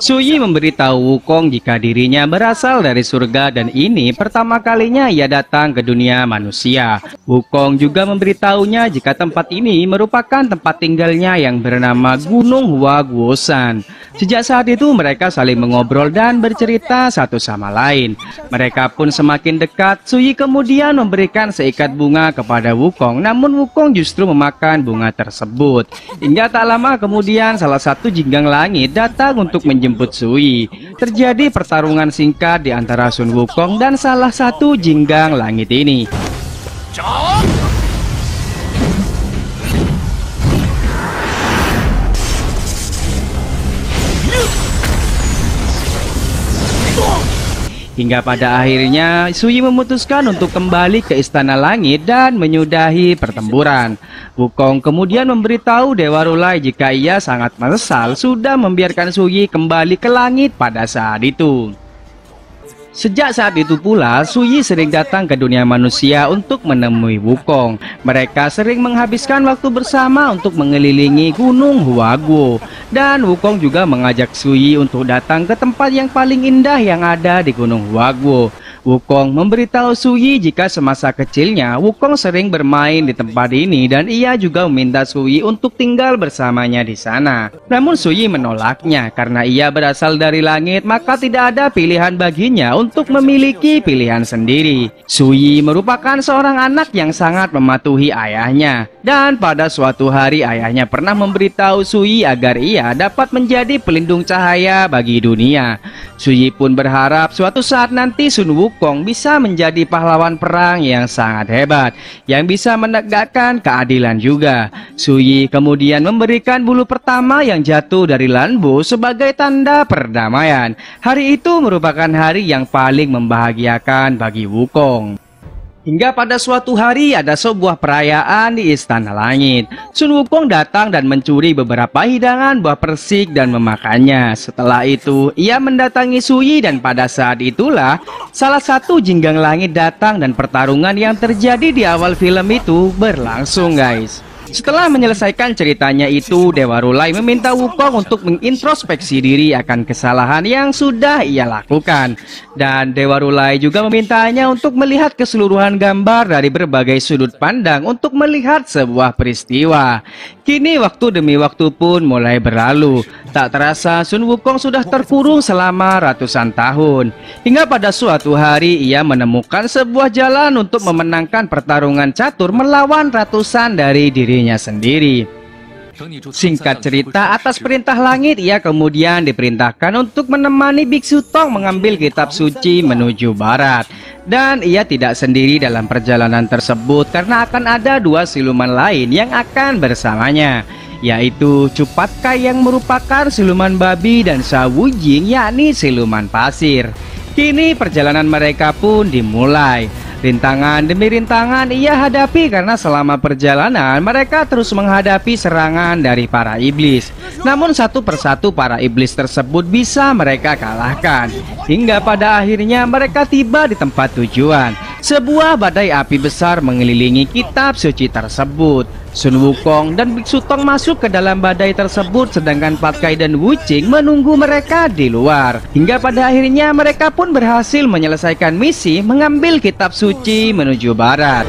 Su Yi memberitahu Wukong jika dirinya berasal dari surga dan ini pertama kalinya ia datang ke dunia manusia. Wukong juga memberitahunya jika tempat ini merupakan tempat tinggalnya yang bernama Gunung Hua Guosan. Sejak saat itu mereka saling mengobrol dan bercerita satu sama lain. Mereka pun semakin dekat. Su Yi kemudian memberikan seikat bunga kepada Wukong, namun Wukong justru memakan bunga tersebut. Hingga tak lama kemudian salah satu jinggang langit datang untuk menjemput Su Yi. Terjadi pertarungan singkat di antara Sun Wukong dan salah satu jinggang langit ini. Hingga pada akhirnya Su Yi memutuskan untuk kembali ke Istana Langit dan menyudahi pertempuran. Wukong kemudian memberitahu Dewa Rulai jika ia sangat menyesal sudah membiarkan Su Yi kembali ke langit pada saat itu. Sejak saat itu pula, Su Yi sering datang ke dunia manusia untuk menemui Wukong. Mereka sering menghabiskan waktu bersama untuk mengelilingi Gunung Huaguo. Dan Wukong juga mengajak Su Yi untuk datang ke tempat yang paling indah yang ada di Gunung Huaguo. Wukong memberitahu Suyi jika semasa kecilnya Wukong sering bermain di tempat ini dan ia juga meminta Suyi untuk tinggal bersamanya di sana. Namun Suyi menolaknya karena ia berasal dari langit, maka tidak ada pilihan baginya untuk memiliki pilihan sendiri. Suyi merupakan seorang anak yang sangat mematuhi ayahnya, dan pada suatu hari ayahnya pernah memberitahu Suyi agar ia dapat menjadi pelindung cahaya bagi dunia. Suyi pun berharap suatu saat nanti Sun Wukong bisa menjadi pahlawan perang yang sangat hebat, yang bisa menegakkan keadilan juga. Suyi kemudian memberikan bulu pertama yang jatuh dari Lanbo sebagai tanda perdamaian. Hari itu merupakan hari yang paling membahagiakan bagi Wukong. Hingga pada suatu hari ada sebuah perayaan di Istana Langit. Sun Wukong datang dan mencuri beberapa hidangan buah persik dan memakannya. Setelah itu ia mendatangi Suyi dan pada saat itulah salah satu jinggang langit datang dan pertarungan yang terjadi di awal film itu berlangsung, guys. Setelah menyelesaikan ceritanya itu, Dewa Rulai meminta Wukong untuk mengintrospeksi diri akan kesalahan yang sudah ia lakukan. Dan Dewa Rulai juga memintanya untuk melihat keseluruhan gambar dari berbagai sudut pandang untuk melihat sebuah peristiwa. Kini waktu demi waktu pun mulai berlalu. Tak terasa Sun Wukong sudah terkurung selama ratusan tahun. Hingga pada suatu hari ia menemukan sebuah jalan untuk memenangkan pertarungan catur melawan ratusan dari dirinya sendiri. Singkat cerita, atas perintah langit ia kemudian diperintahkan untuk menemani Biksu Tong mengambil kitab suci menuju barat. Dan ia tidak sendiri dalam perjalanan tersebut karena akan ada dua siluman lain yang akan bersamanya, yaitu Cupatka yang merupakan siluman babi dan Shawujing yakni siluman pasir. Kini perjalanan mereka pun dimulai. Rintangan demi rintangan ia hadapi karena selama perjalanan mereka terus menghadapi serangan dari para iblis. Namun satu persatu para iblis tersebut bisa mereka kalahkan. Hingga pada akhirnya mereka tiba di tempat tujuan. Sebuah badai api besar mengelilingi kitab suci tersebut. Sun Wukong dan Biksu Tong masuk ke dalam badai tersebut, sedangkan Patkai dan Wuching menunggu mereka di luar. Hingga pada akhirnya mereka pun berhasil menyelesaikan misi mengambil kitab suci menuju barat.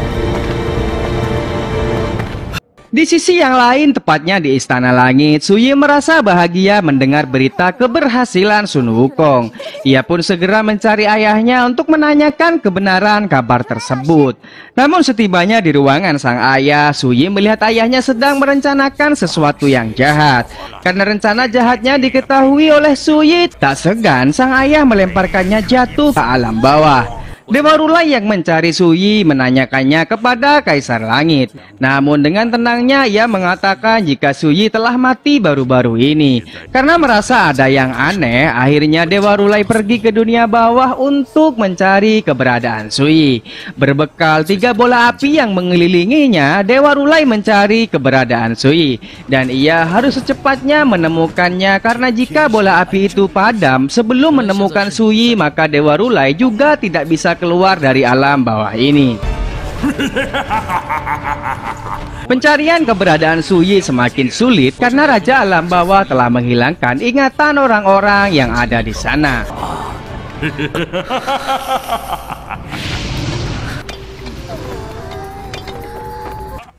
Di sisi yang lain, tepatnya di Istana Langit, Suyi merasa bahagia mendengar berita keberhasilan Sun Wukong. Ia pun segera mencari ayahnya untuk menanyakan kebenaran kabar tersebut. Namun setibanya di ruangan sang ayah, Suyi melihat ayahnya sedang merencanakan sesuatu yang jahat. Karena rencana jahatnya diketahui oleh Suyi, tak segan sang ayah melemparkannya jatuh ke alam bawah. Dewa Rulai yang mencari Suyi menanyakannya kepada Kaisar Langit. Namun dengan tenangnya ia mengatakan jika Suyi telah mati baru-baru ini. Karena merasa ada yang aneh, akhirnya Dewa Rulai pergi ke dunia bawah untuk mencari keberadaan Suyi. Berbekal 3 bola api yang mengelilinginya, Dewa Rulai mencari keberadaan Suyi. Dan ia harus secepatnya menemukannya karena jika bola api itu padam sebelum menemukan Suyi, maka Dewa Rulai juga tidak bisa keluar dari alam bawah ini. Pencarian keberadaan Suyi semakin sulit karena Raja Alam Bawah telah menghilangkan ingatan orang-orang yang ada di sana.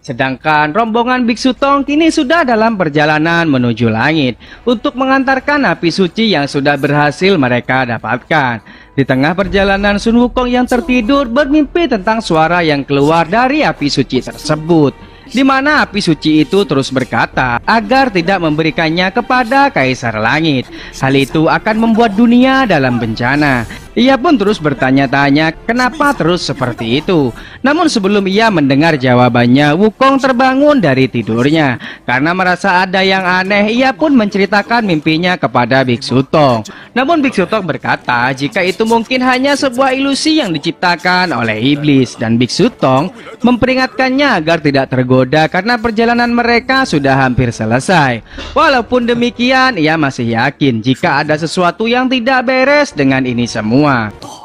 Sedangkan rombongan Biksu Tong kini sudah dalam perjalanan menuju langit untuk mengantarkan api suci yang sudah berhasil mereka dapatkan. Di tengah perjalanan, Sun Wukong yang tertidur bermimpi tentang suara yang keluar dari api suci tersebut, di mana api suci itu terus berkata agar tidak memberikannya kepada Kaisar Langit. Hal itu akan membuat dunia dalam bencana. Ia pun terus bertanya-tanya kenapa terus seperti itu. Namun sebelum ia mendengar jawabannya, Wukong terbangun dari tidurnya. Karena merasa ada yang aneh, ia pun menceritakan mimpinya kepada Biksu Tong. Namun Biksu Tong berkata jika itu mungkin hanya sebuah ilusi yang diciptakan oleh iblis. Dan Biksu Tong memperingatkannya agar tidak tergoda karena perjalanan mereka sudah hampir selesai. Walaupun demikian, ia masih yakin jika ada sesuatu yang tidak beres dengan ini semua.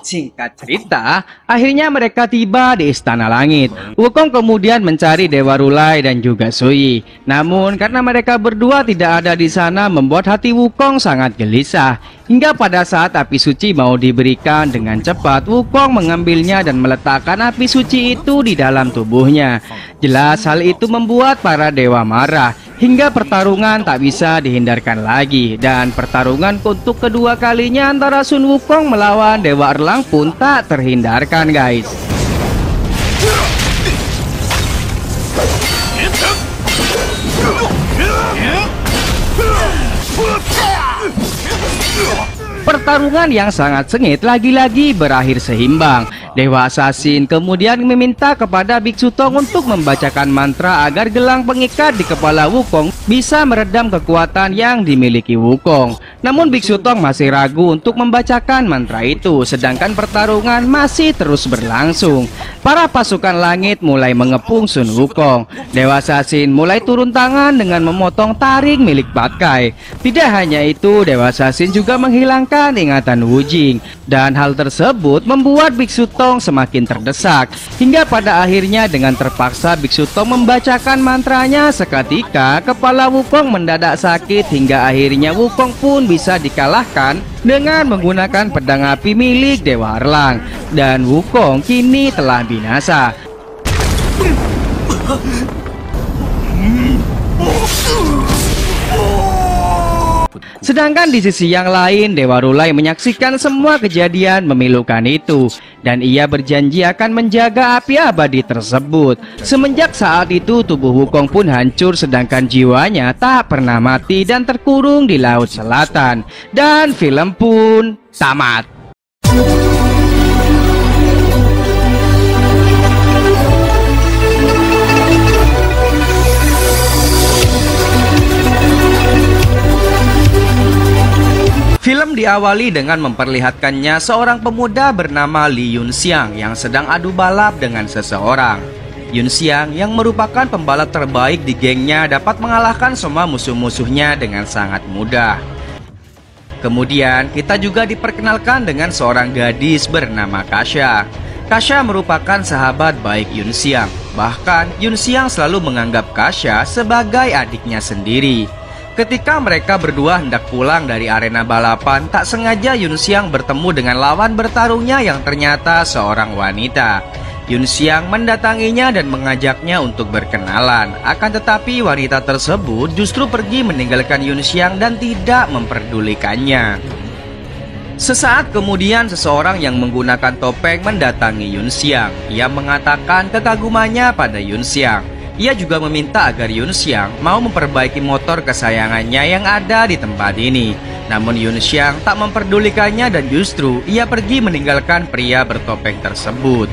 Singkat cerita, akhirnya mereka tiba di Istana Langit. Wukong kemudian mencari Dewa Rulai dan juga Sui. Namun karena mereka berdua tidak ada di sana, membuat hati Wukong sangat gelisah. Hingga pada saat api suci mau diberikan, dengan cepat Wukong mengambilnya dan meletakkan api suci itu di dalam tubuhnya. Jelas hal itu membuat para dewa marah. Hingga pertarungan tak bisa dihindarkan lagi, dan pertarungan untuk kedua kalinya antara Sun Wukong melawan Dewa Erlang pun tak terhindarkan, guys. Pertarungan yang sangat sengit lagi-lagi berakhir seimbang. Dewa Assassin kemudian meminta kepada Biksu Tong untuk membacakan mantra agar gelang pengikat di kepala Wukong bisa meredam kekuatan yang dimiliki Wukong. Namun Biksu Tong masih ragu untuk membacakan mantra itu, sedangkan pertarungan masih terus berlangsung. Para pasukan langit mulai mengepung Sun Wukong. Dewa Assassin mulai turun tangan dengan memotong taring milik Pat Kai. Tidak hanya itu, Dewa Assassin juga menghilangkan ingatan Wu Jing, dan hal tersebut membuat Biksu Tong semakin terdesak. Hingga pada akhirnya dengan terpaksa Biksu Tong membacakan mantranya, seketika kepala Wukong mendadak sakit hingga akhirnya Wukong pun bisa dikalahkan dengan menggunakan pedang api milik Dewa Erlang, dan Wukong kini telah binasa. Sedangkan di sisi yang lain, Dewa Rulai menyaksikan semua kejadian memilukan itu, dan ia berjanji akan menjaga api abadi tersebut. Semenjak saat itu, tubuh Wukong pun hancur, sedangkan jiwanya tak pernah mati dan terkurung di Laut Selatan. Dan film pun tamat. Film diawali dengan memperlihatkannya seorang pemuda bernama Li Yunxiang yang sedang adu balap dengan seseorang. Yunxiang yang merupakan pembalap terbaik di gengnya dapat mengalahkan semua musuh-musuhnya dengan sangat mudah. Kemudian kita juga diperkenalkan dengan seorang gadis bernama Kasia. Kasia merupakan sahabat baik Yunxiang. Bahkan Yunxiang selalu menganggap Kasia sebagai adiknya sendiri. Ketika mereka berdua hendak pulang dari arena balapan, tak sengaja Yunxiang bertemu dengan lawan bertarungnya yang ternyata seorang wanita. Yunxiang mendatanginya dan mengajaknya untuk berkenalan. Akan tetapi wanita tersebut justru pergi meninggalkan Yunxiang dan tidak memperdulikannya. Sesaat kemudian seseorang yang menggunakan topeng mendatangi Yunxiang. Ia mengatakan kekagumannya pada Yunxiang. Ia juga meminta agar Yunxiang mau memperbaiki motor kesayangannya yang ada di tempat ini. Namun Yunxiang tak memperdulikannya dan justru ia pergi meninggalkan pria bertopeng tersebut.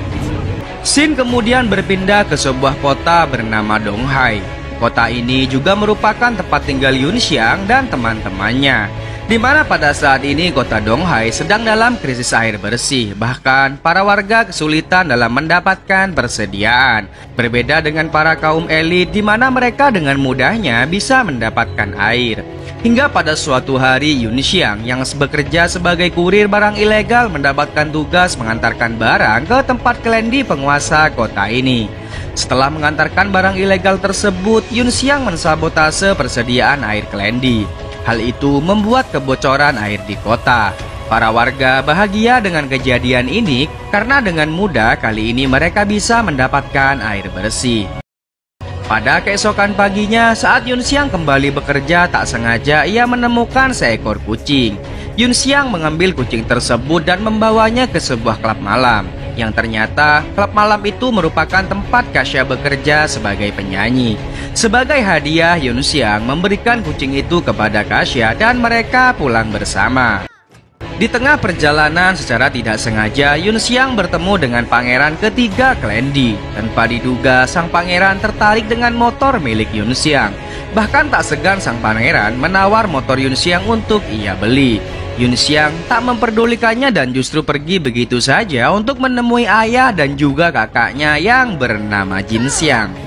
Scene kemudian berpindah ke sebuah kota bernama Donghai. Kota ini juga merupakan tempat tinggal Yunxiang dan teman-temannya, di mana pada saat ini kota Donghai sedang dalam krisis air bersih. Bahkan para warga kesulitan dalam mendapatkan persediaan. Berbeda dengan para kaum elit di mana mereka dengan mudahnya bisa mendapatkan air. Hingga pada suatu hari Yunxiang yang bekerja sebagai kurir barang ilegal mendapatkan tugas mengantarkan barang ke tempat klendi penguasa kota ini. Setelah mengantarkan barang ilegal tersebut, Yunxiang mensabotase persediaan air klendi. Hal itu membuat kebocoran air di kota. Para warga bahagia dengan kejadian ini karena dengan mudah kali ini mereka bisa mendapatkan air bersih. Pada keesokan paginya saat Yunxiang kembali bekerja, tak sengaja ia menemukan seekor kucing. Yunxiang mengambil kucing tersebut dan membawanya ke sebuah klub malam. Yang ternyata klub malam itu merupakan tempat Kasia bekerja sebagai penyanyi. Sebagai hadiah, Yunxiang memberikan kucing itu kepada Kasia dan mereka pulang bersama. Di tengah perjalanan secara tidak sengaja Yunxiang bertemu dengan pangeran ketiga klendi. Tanpa diduga sang pangeran tertarik dengan motor milik Yunxiang. Bahkan tak segan sang pangeran menawar motor Yunxiang untuk ia beli. Yunxiang tak memperdulikannya dan justru pergi begitu saja untuk menemui ayah dan juga kakaknya yang bernama Jinxiang.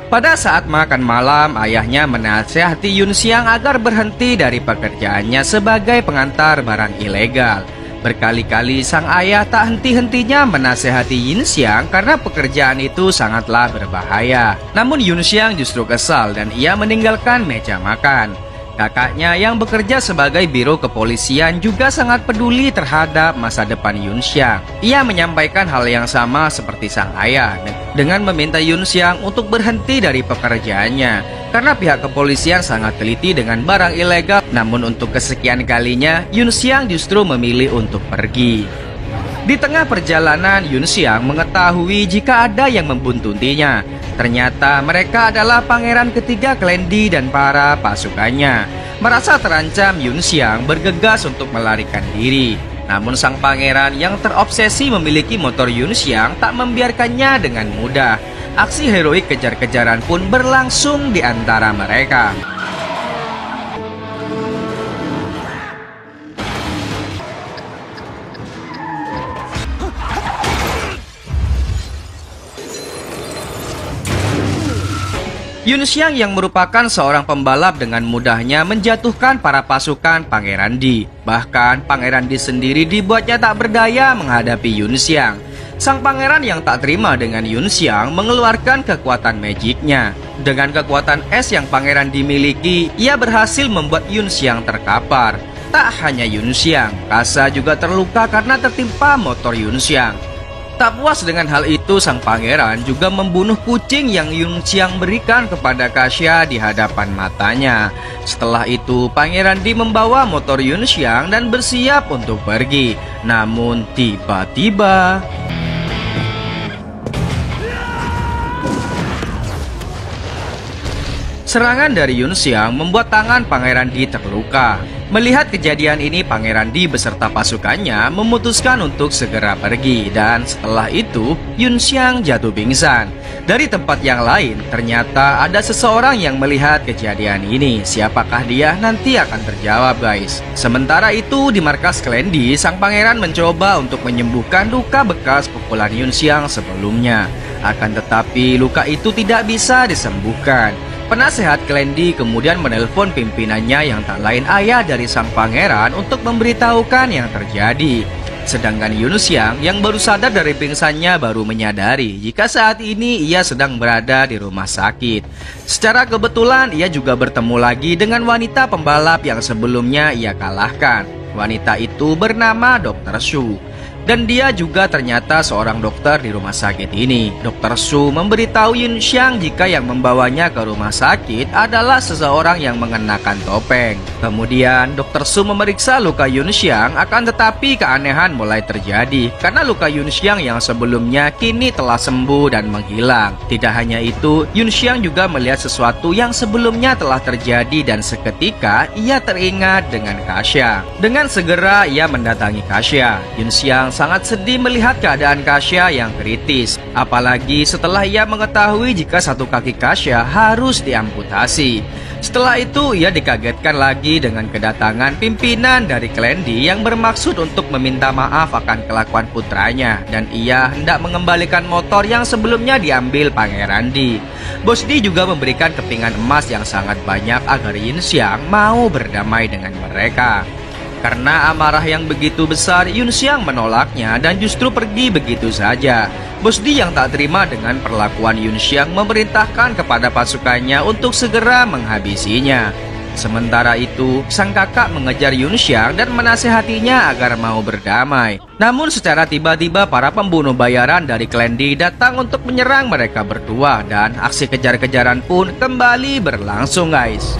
Pada saat makan malam, ayahnya menasihati Yunxiang agar berhenti dari pekerjaannya sebagai pengantar barang ilegal. Berkali-kali sang ayah tak henti-hentinya menasehati Yunxiang karena pekerjaan itu sangatlah berbahaya. Namun Yunxiang justru kesal dan ia meninggalkan meja makan. Kakaknya yang bekerja sebagai biro kepolisian juga sangat peduli terhadap masa depan Yunxiang. Ia menyampaikan hal yang sama seperti sang ayah dengan meminta Yunxiang untuk berhenti dari pekerjaannya karena pihak kepolisian sangat teliti dengan barang ilegal. Namun untuk kesekian kalinya Yunxiang justru memilih untuk pergi. Di tengah perjalanan Yunxiang mengetahui jika ada yang membuntutinya. Ternyata mereka adalah pangeran ketiga Klendi dan para pasukannya. Merasa terancam, Yunxiang bergegas untuk melarikan diri. Namun sang pangeran yang terobsesi memiliki motor Yunxiang tak membiarkannya dengan mudah. Aksi heroik kejar-kejaran pun berlangsung di antara mereka. Yunxiang yang merupakan seorang pembalap dengan mudahnya menjatuhkan para pasukan Pangeran Di. Bahkan Pangeran Di sendiri dibuatnya tak berdaya menghadapi Yunxiang. Sang pangeran yang tak terima dengan Yunxiang mengeluarkan kekuatan magicnya. Dengan kekuatan es yang Pangeran Di miliki, ia berhasil membuat Yunxiang terkapar. Tak hanya Yunxiang, Kasa juga terluka karena tertimpa motor Yunxiang. Tak puas dengan hal itu, sang pangeran juga membunuh kucing yang Yunxiang berikan kepada Kasia di hadapan matanya. Setelah itu, Pangeran Di membawa motor Yunxiang dan bersiap untuk pergi. Namun tiba-tiba serangan dari Yunxiang membuat tangan Pangeran Di terluka. Melihat kejadian ini, Pangeran Di beserta pasukannya memutuskan untuk segera pergi. Dan setelah itu, Yunxiang jatuh pingsan. Dari tempat yang lain, ternyata ada seseorang yang melihat kejadian ini. Siapakah dia? Nanti akan terjawab, guys. Sementara itu, di markas Klendi, sang pangeran mencoba untuk menyembuhkan luka bekas pukulan Yunxiang sebelumnya. Akan tetapi, luka itu tidak bisa disembuhkan. Penasehat Klendi kemudian menelpon pimpinannya yang tak lain ayah dari sang pangeran untuk memberitahukan yang terjadi. Sedangkan Yunxiang yang baru sadar dari pingsannya baru menyadari jika saat ini ia sedang berada di rumah sakit. Secara kebetulan ia juga bertemu lagi dengan wanita pembalap yang sebelumnya ia kalahkan. Wanita itu bernama Dr. Shu. Dan dia juga ternyata seorang dokter di rumah sakit ini. Dr. Shu memberitahu Yunxiang jika yang membawanya ke rumah sakit adalah seseorang yang mengenakan topeng. Kemudian Dr. Shu memeriksa luka Yunxiang, akan tetapi keanehan mulai terjadi karena luka Yunxiang yang sebelumnya kini telah sembuh dan menghilang. Tidak hanya itu, Yunxiang juga melihat sesuatu yang sebelumnya telah terjadi dan seketika ia teringat dengan Kasia. Dengan segera ia mendatangi Kasia. Yunxiang sangat sedih melihat keadaan Kasia yang kritis. Apalagi setelah ia mengetahui jika satu kaki Kasia harus diamputasi. Setelah itu ia dikagetkan lagi dengan kedatangan pimpinan dari Klendi yang bermaksud untuk meminta maaf akan kelakuan putranya. Dan ia hendak mengembalikan motor yang sebelumnya diambil Pangeran Di. Bos Di juga memberikan kepingan emas yang sangat banyak agar Yunxiang mau berdamai dengan mereka. Karena amarah yang begitu besar, Yunxiang menolaknya dan justru pergi begitu saja. Bos Di yang tak terima dengan perlakuan Yunxiang memerintahkan kepada pasukannya untuk segera menghabisinya. Sementara itu, sang kakak mengejar Yunxiang dan menasehatinya agar mau berdamai. Namun secara tiba-tiba para pembunuh bayaran dari Klendi datang untuk menyerang mereka berdua. Dan aksi kejar-kejaran pun kembali berlangsung, guys.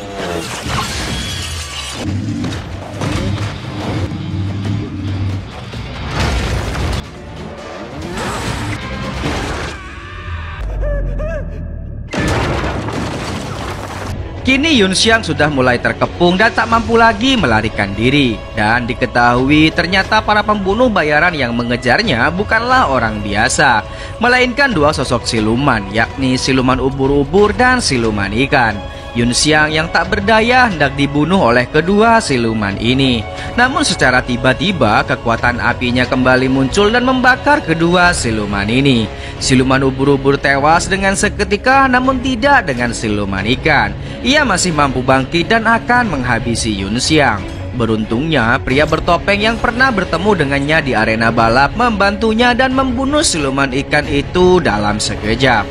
Kini Yunxiang sudah mulai terkepung dan tak mampu lagi melarikan diri. Dan diketahui ternyata para pembunuh bayaran yang mengejarnya bukanlah orang biasa, melainkan dua sosok siluman, yakni siluman ubur-ubur dan siluman ikan. Yunxiang yang tak berdaya hendak dibunuh oleh kedua siluman ini. Namun secara tiba-tiba kekuatan apinya kembali muncul dan membakar kedua siluman ini. Siluman ubur-ubur tewas dengan seketika, namun tidak dengan siluman ikan. Ia masih mampu bangkit dan akan menghabisi Yunxiang. beruntungnya pria bertopeng yang pernah bertemu dengannya di arena balap membantunya dan membunuh siluman ikan itu dalam sekejap.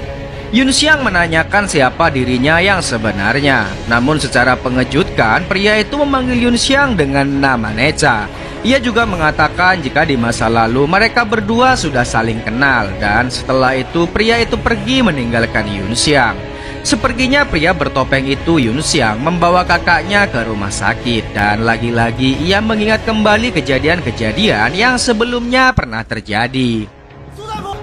Yun Xiang menanyakan siapa dirinya yang sebenarnya. Namun secara mengejutkan, pria itu memanggil Yun Xiang dengan nama Necha. Ia juga mengatakan jika di masa lalu mereka berdua sudah saling kenal, dan setelah itu pria itu pergi meninggalkan Yun Xiang. Sepertinya pria bertopeng itu, Yun Xiang, membawa kakaknya ke rumah sakit, dan lagi-lagi ia mengingat kembali kejadian-kejadian yang sebelumnya pernah terjadi.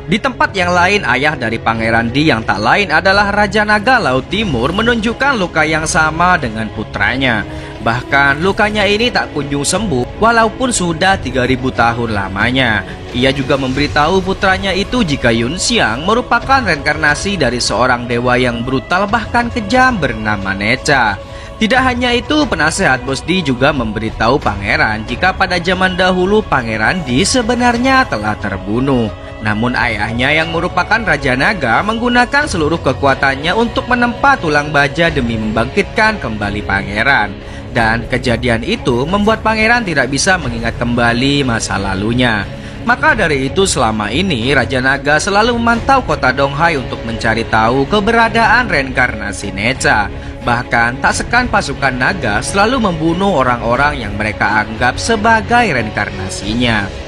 Di tempat yang lain, ayah dari Pangeran Di yang tak lain adalah Raja Naga Laut Timur menunjukkan luka yang sama dengan putranya. Bahkan lukanya ini tak kunjung sembuh walaupun sudah 3000 tahun lamanya. Ia juga memberitahu putranya itu jika Yun Xiang merupakan reinkarnasi dari seorang dewa yang brutal bahkan kejam bernama Necha. Tidak hanya itu, penasehat Bos Di juga memberitahu pangeran jika pada zaman dahulu Pangeran Di sebenarnya telah terbunuh. Namun ayahnya yang merupakan Raja Naga menggunakan seluruh kekuatannya untuk menempa tulang baja demi membangkitkan kembali pangeran. Dan kejadian itu membuat pangeran tidak bisa mengingat kembali masa lalunya. Maka dari itu selama ini Raja Naga selalu memantau kota Donghai untuk mencari tahu keberadaan reinkarnasi Necha. Bahkan tak sekan pasukan naga selalu membunuh orang-orang yang mereka anggap sebagai reinkarnasinya.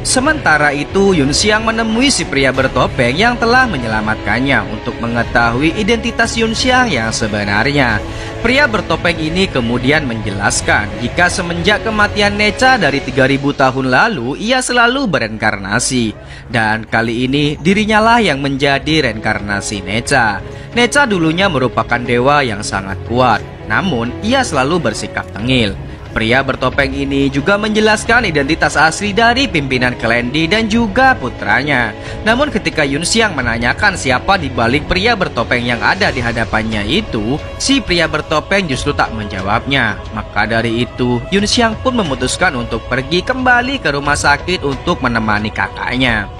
Sementara itu, Yun Xiang menemui si pria bertopeng yang telah menyelamatkannya untuk mengetahui identitas Yun Xiang yang sebenarnya. Pria bertopeng ini kemudian menjelaskan jika semenjak kematian Necha dari 3000 tahun lalu, ia selalu bereinkarnasi. Dan kali ini dirinya lah yang menjadi reinkarnasi Necha. Necha dulunya merupakan dewa yang sangat kuat, namun ia selalu bersikap tengil. Pria bertopeng ini juga menjelaskan identitas asli dari pimpinan klan Di dan juga putranya. Namun ketika Yun Xiang menanyakan siapa di balik pria bertopeng yang ada di hadapannya itu, si pria bertopeng justru tak menjawabnya. Maka dari itu, Yun Xiang pun memutuskan untuk pergi kembali ke rumah sakit untuk menemani kakaknya.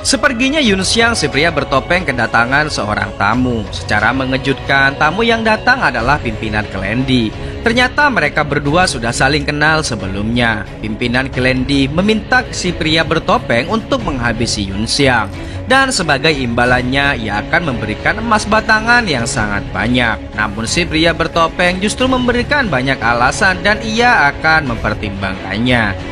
Seperginya Yun Xiang, si pria bertopeng kedatangan seorang tamu. Secara mengejutkan, tamu yang datang adalah pimpinan klan Di. Ternyata mereka berdua sudah saling kenal sebelumnya. Pimpinan klan Di meminta si pria bertopeng untuk menghabisi Yun Xiang. Dan sebagai imbalannya, ia akan memberikan emas batangan yang sangat banyak. Namun si pria bertopeng justru memberikan banyak alasan dan ia akan mempertimbangkannya.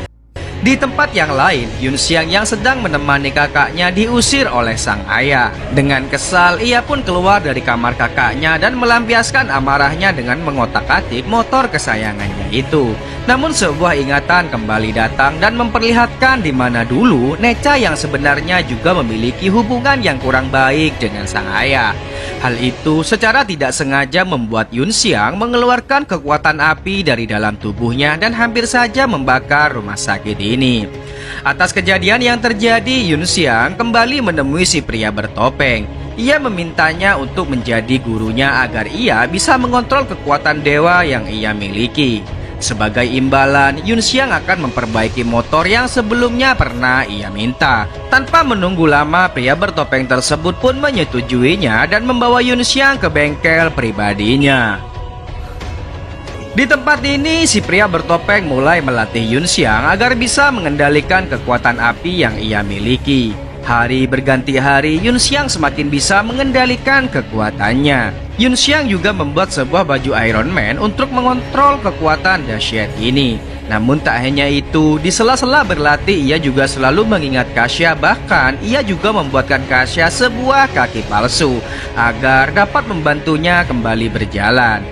Di tempat yang lain, Yun Xiang yang sedang menemani kakaknya diusir oleh sang ayah. Dengan kesal, ia pun keluar dari kamar kakaknya dan melampiaskan amarahnya dengan mengotak-atik motor kesayangannya itu. Namun sebuah ingatan kembali datang dan memperlihatkan di mana dulu Necha yang sebenarnya juga memiliki hubungan yang kurang baik dengan sang ayah. Hal itu secara tidak sengaja membuat Yun Xiang mengeluarkan kekuatan api dari dalam tubuhnya dan hampir saja membakar rumah sakit ini. Atas kejadian yang terjadi, Yun Xiang kembali menemui si pria bertopeng. Ia memintanya untuk menjadi gurunya agar ia bisa mengontrol kekuatan dewa yang ia miliki. Sebagai imbalan, Yun Xiang akan memperbaiki motor yang sebelumnya pernah ia minta. Tanpa menunggu lama, pria bertopeng tersebut pun menyetujuinya dan membawa Yun Xiang ke bengkel pribadinya. Di tempat ini, si pria bertopeng mulai melatih Yun Xiang agar bisa mengendalikan kekuatan api yang ia miliki. Hari berganti hari, Yun Xiang semakin bisa mengendalikan kekuatannya. Yun Xiang juga membuat sebuah baju Iron Man untuk mengontrol kekuatan dahsyat ini. Namun tak hanya itu, di sela-sela berlatih ia juga selalu mengingat Kasya. Bahkan ia juga membuatkan Kasya sebuah kaki palsu agar dapat membantunya kembali berjalan.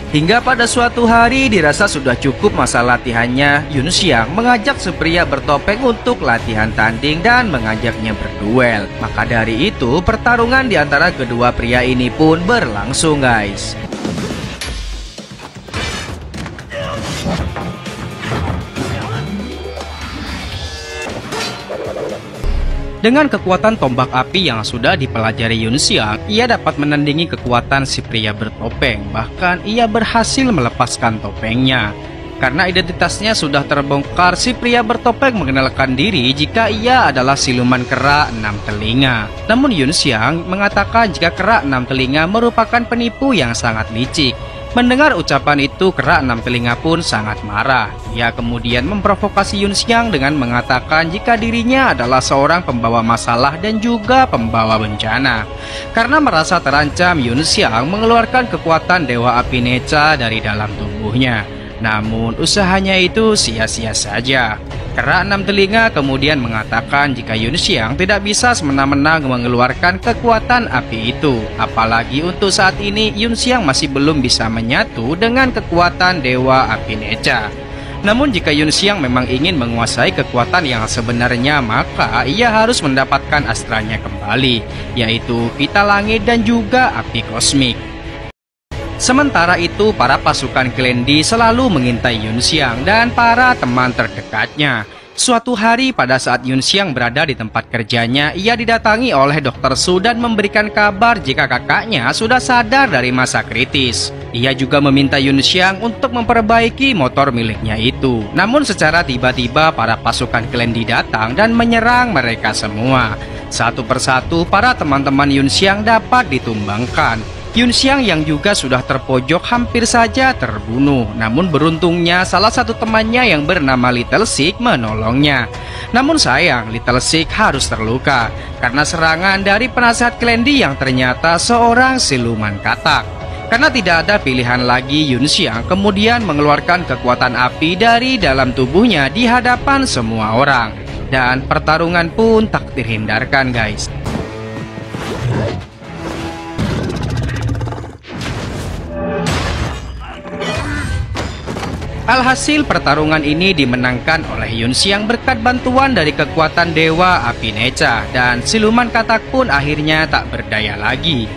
Hingga pada suatu hari dirasa sudah cukup masa latihannya, Yun Xiang mengajak si pria bertopeng untuk latihan tanding dan mengajaknya berduel. Maka dari itu pertarungan di antara kedua pria ini pun berlangsung, guys. Dengan kekuatan tombak api yang sudah dipelajari Yun Xiang, ia dapat menandingi kekuatan si pria bertopeng. Bahkan ia berhasil melepaskan topengnya. Karena identitasnya sudah terbongkar, si pria bertopeng mengenalkan diri jika ia adalah siluman kera 6 telinga. Namun Yun Xiang mengatakan jika kera 6 telinga merupakan penipu yang sangat licik. Mendengar ucapan itu, kera enam telinga pun sangat marah. Ia kemudian memprovokasi Yun Xiang dengan mengatakan jika dirinya adalah seorang pembawa masalah dan juga pembawa bencana. Karena merasa terancam, Yun Xiang mengeluarkan kekuatan Dewa Api Neca dari dalam tubuhnya. Namun usahanya itu sia-sia saja. Kera enam telinga kemudian mengatakan jika Yun Xiang tidak bisa semena-mena mengeluarkan kekuatan api itu. Apalagi untuk saat ini Yun Xiang masih belum bisa menyatu dengan kekuatan Dewa Api Neca. Namun jika Yun Xiang memang ingin menguasai kekuatan yang sebenarnya, maka ia harus mendapatkan astranya kembali, yaitu pita langit dan juga api kosmik. Sementara itu, para pasukan Klendi selalu mengintai Yun Xiang dan para teman terdekatnya. Suatu hari pada saat Yun Xiang berada di tempat kerjanya, ia didatangi oleh Dr. Su dan memberikan kabar jika kakaknya sudah sadar dari masa kritis. Ia juga meminta Yun Xiang untuk memperbaiki motor miliknya itu. Namun secara tiba-tiba para pasukan Klendi datang dan menyerang mereka semua. Satu persatu para teman-teman Yun Xiang dapat ditumbangkan. Yun Xiang yang juga sudah terpojok hampir saja terbunuh. Namun beruntungnya salah satu temannya yang bernama Little Sik menolongnya. Namun sayang, Little Sik harus terluka karena serangan dari penasehat Klendi yang ternyata seorang siluman katak. Karena tidak ada pilihan lagi, Yun Xiang kemudian mengeluarkan kekuatan api dari dalam tubuhnya di hadapan semua orang. Dan pertarungan pun tak terhindarkan, guys. Alhasil pertarungan ini dimenangkan oleh Yun Xiang berkat bantuan dari kekuatan Dewa Api Neca, dan siluman katak pun akhirnya tak berdaya lagi.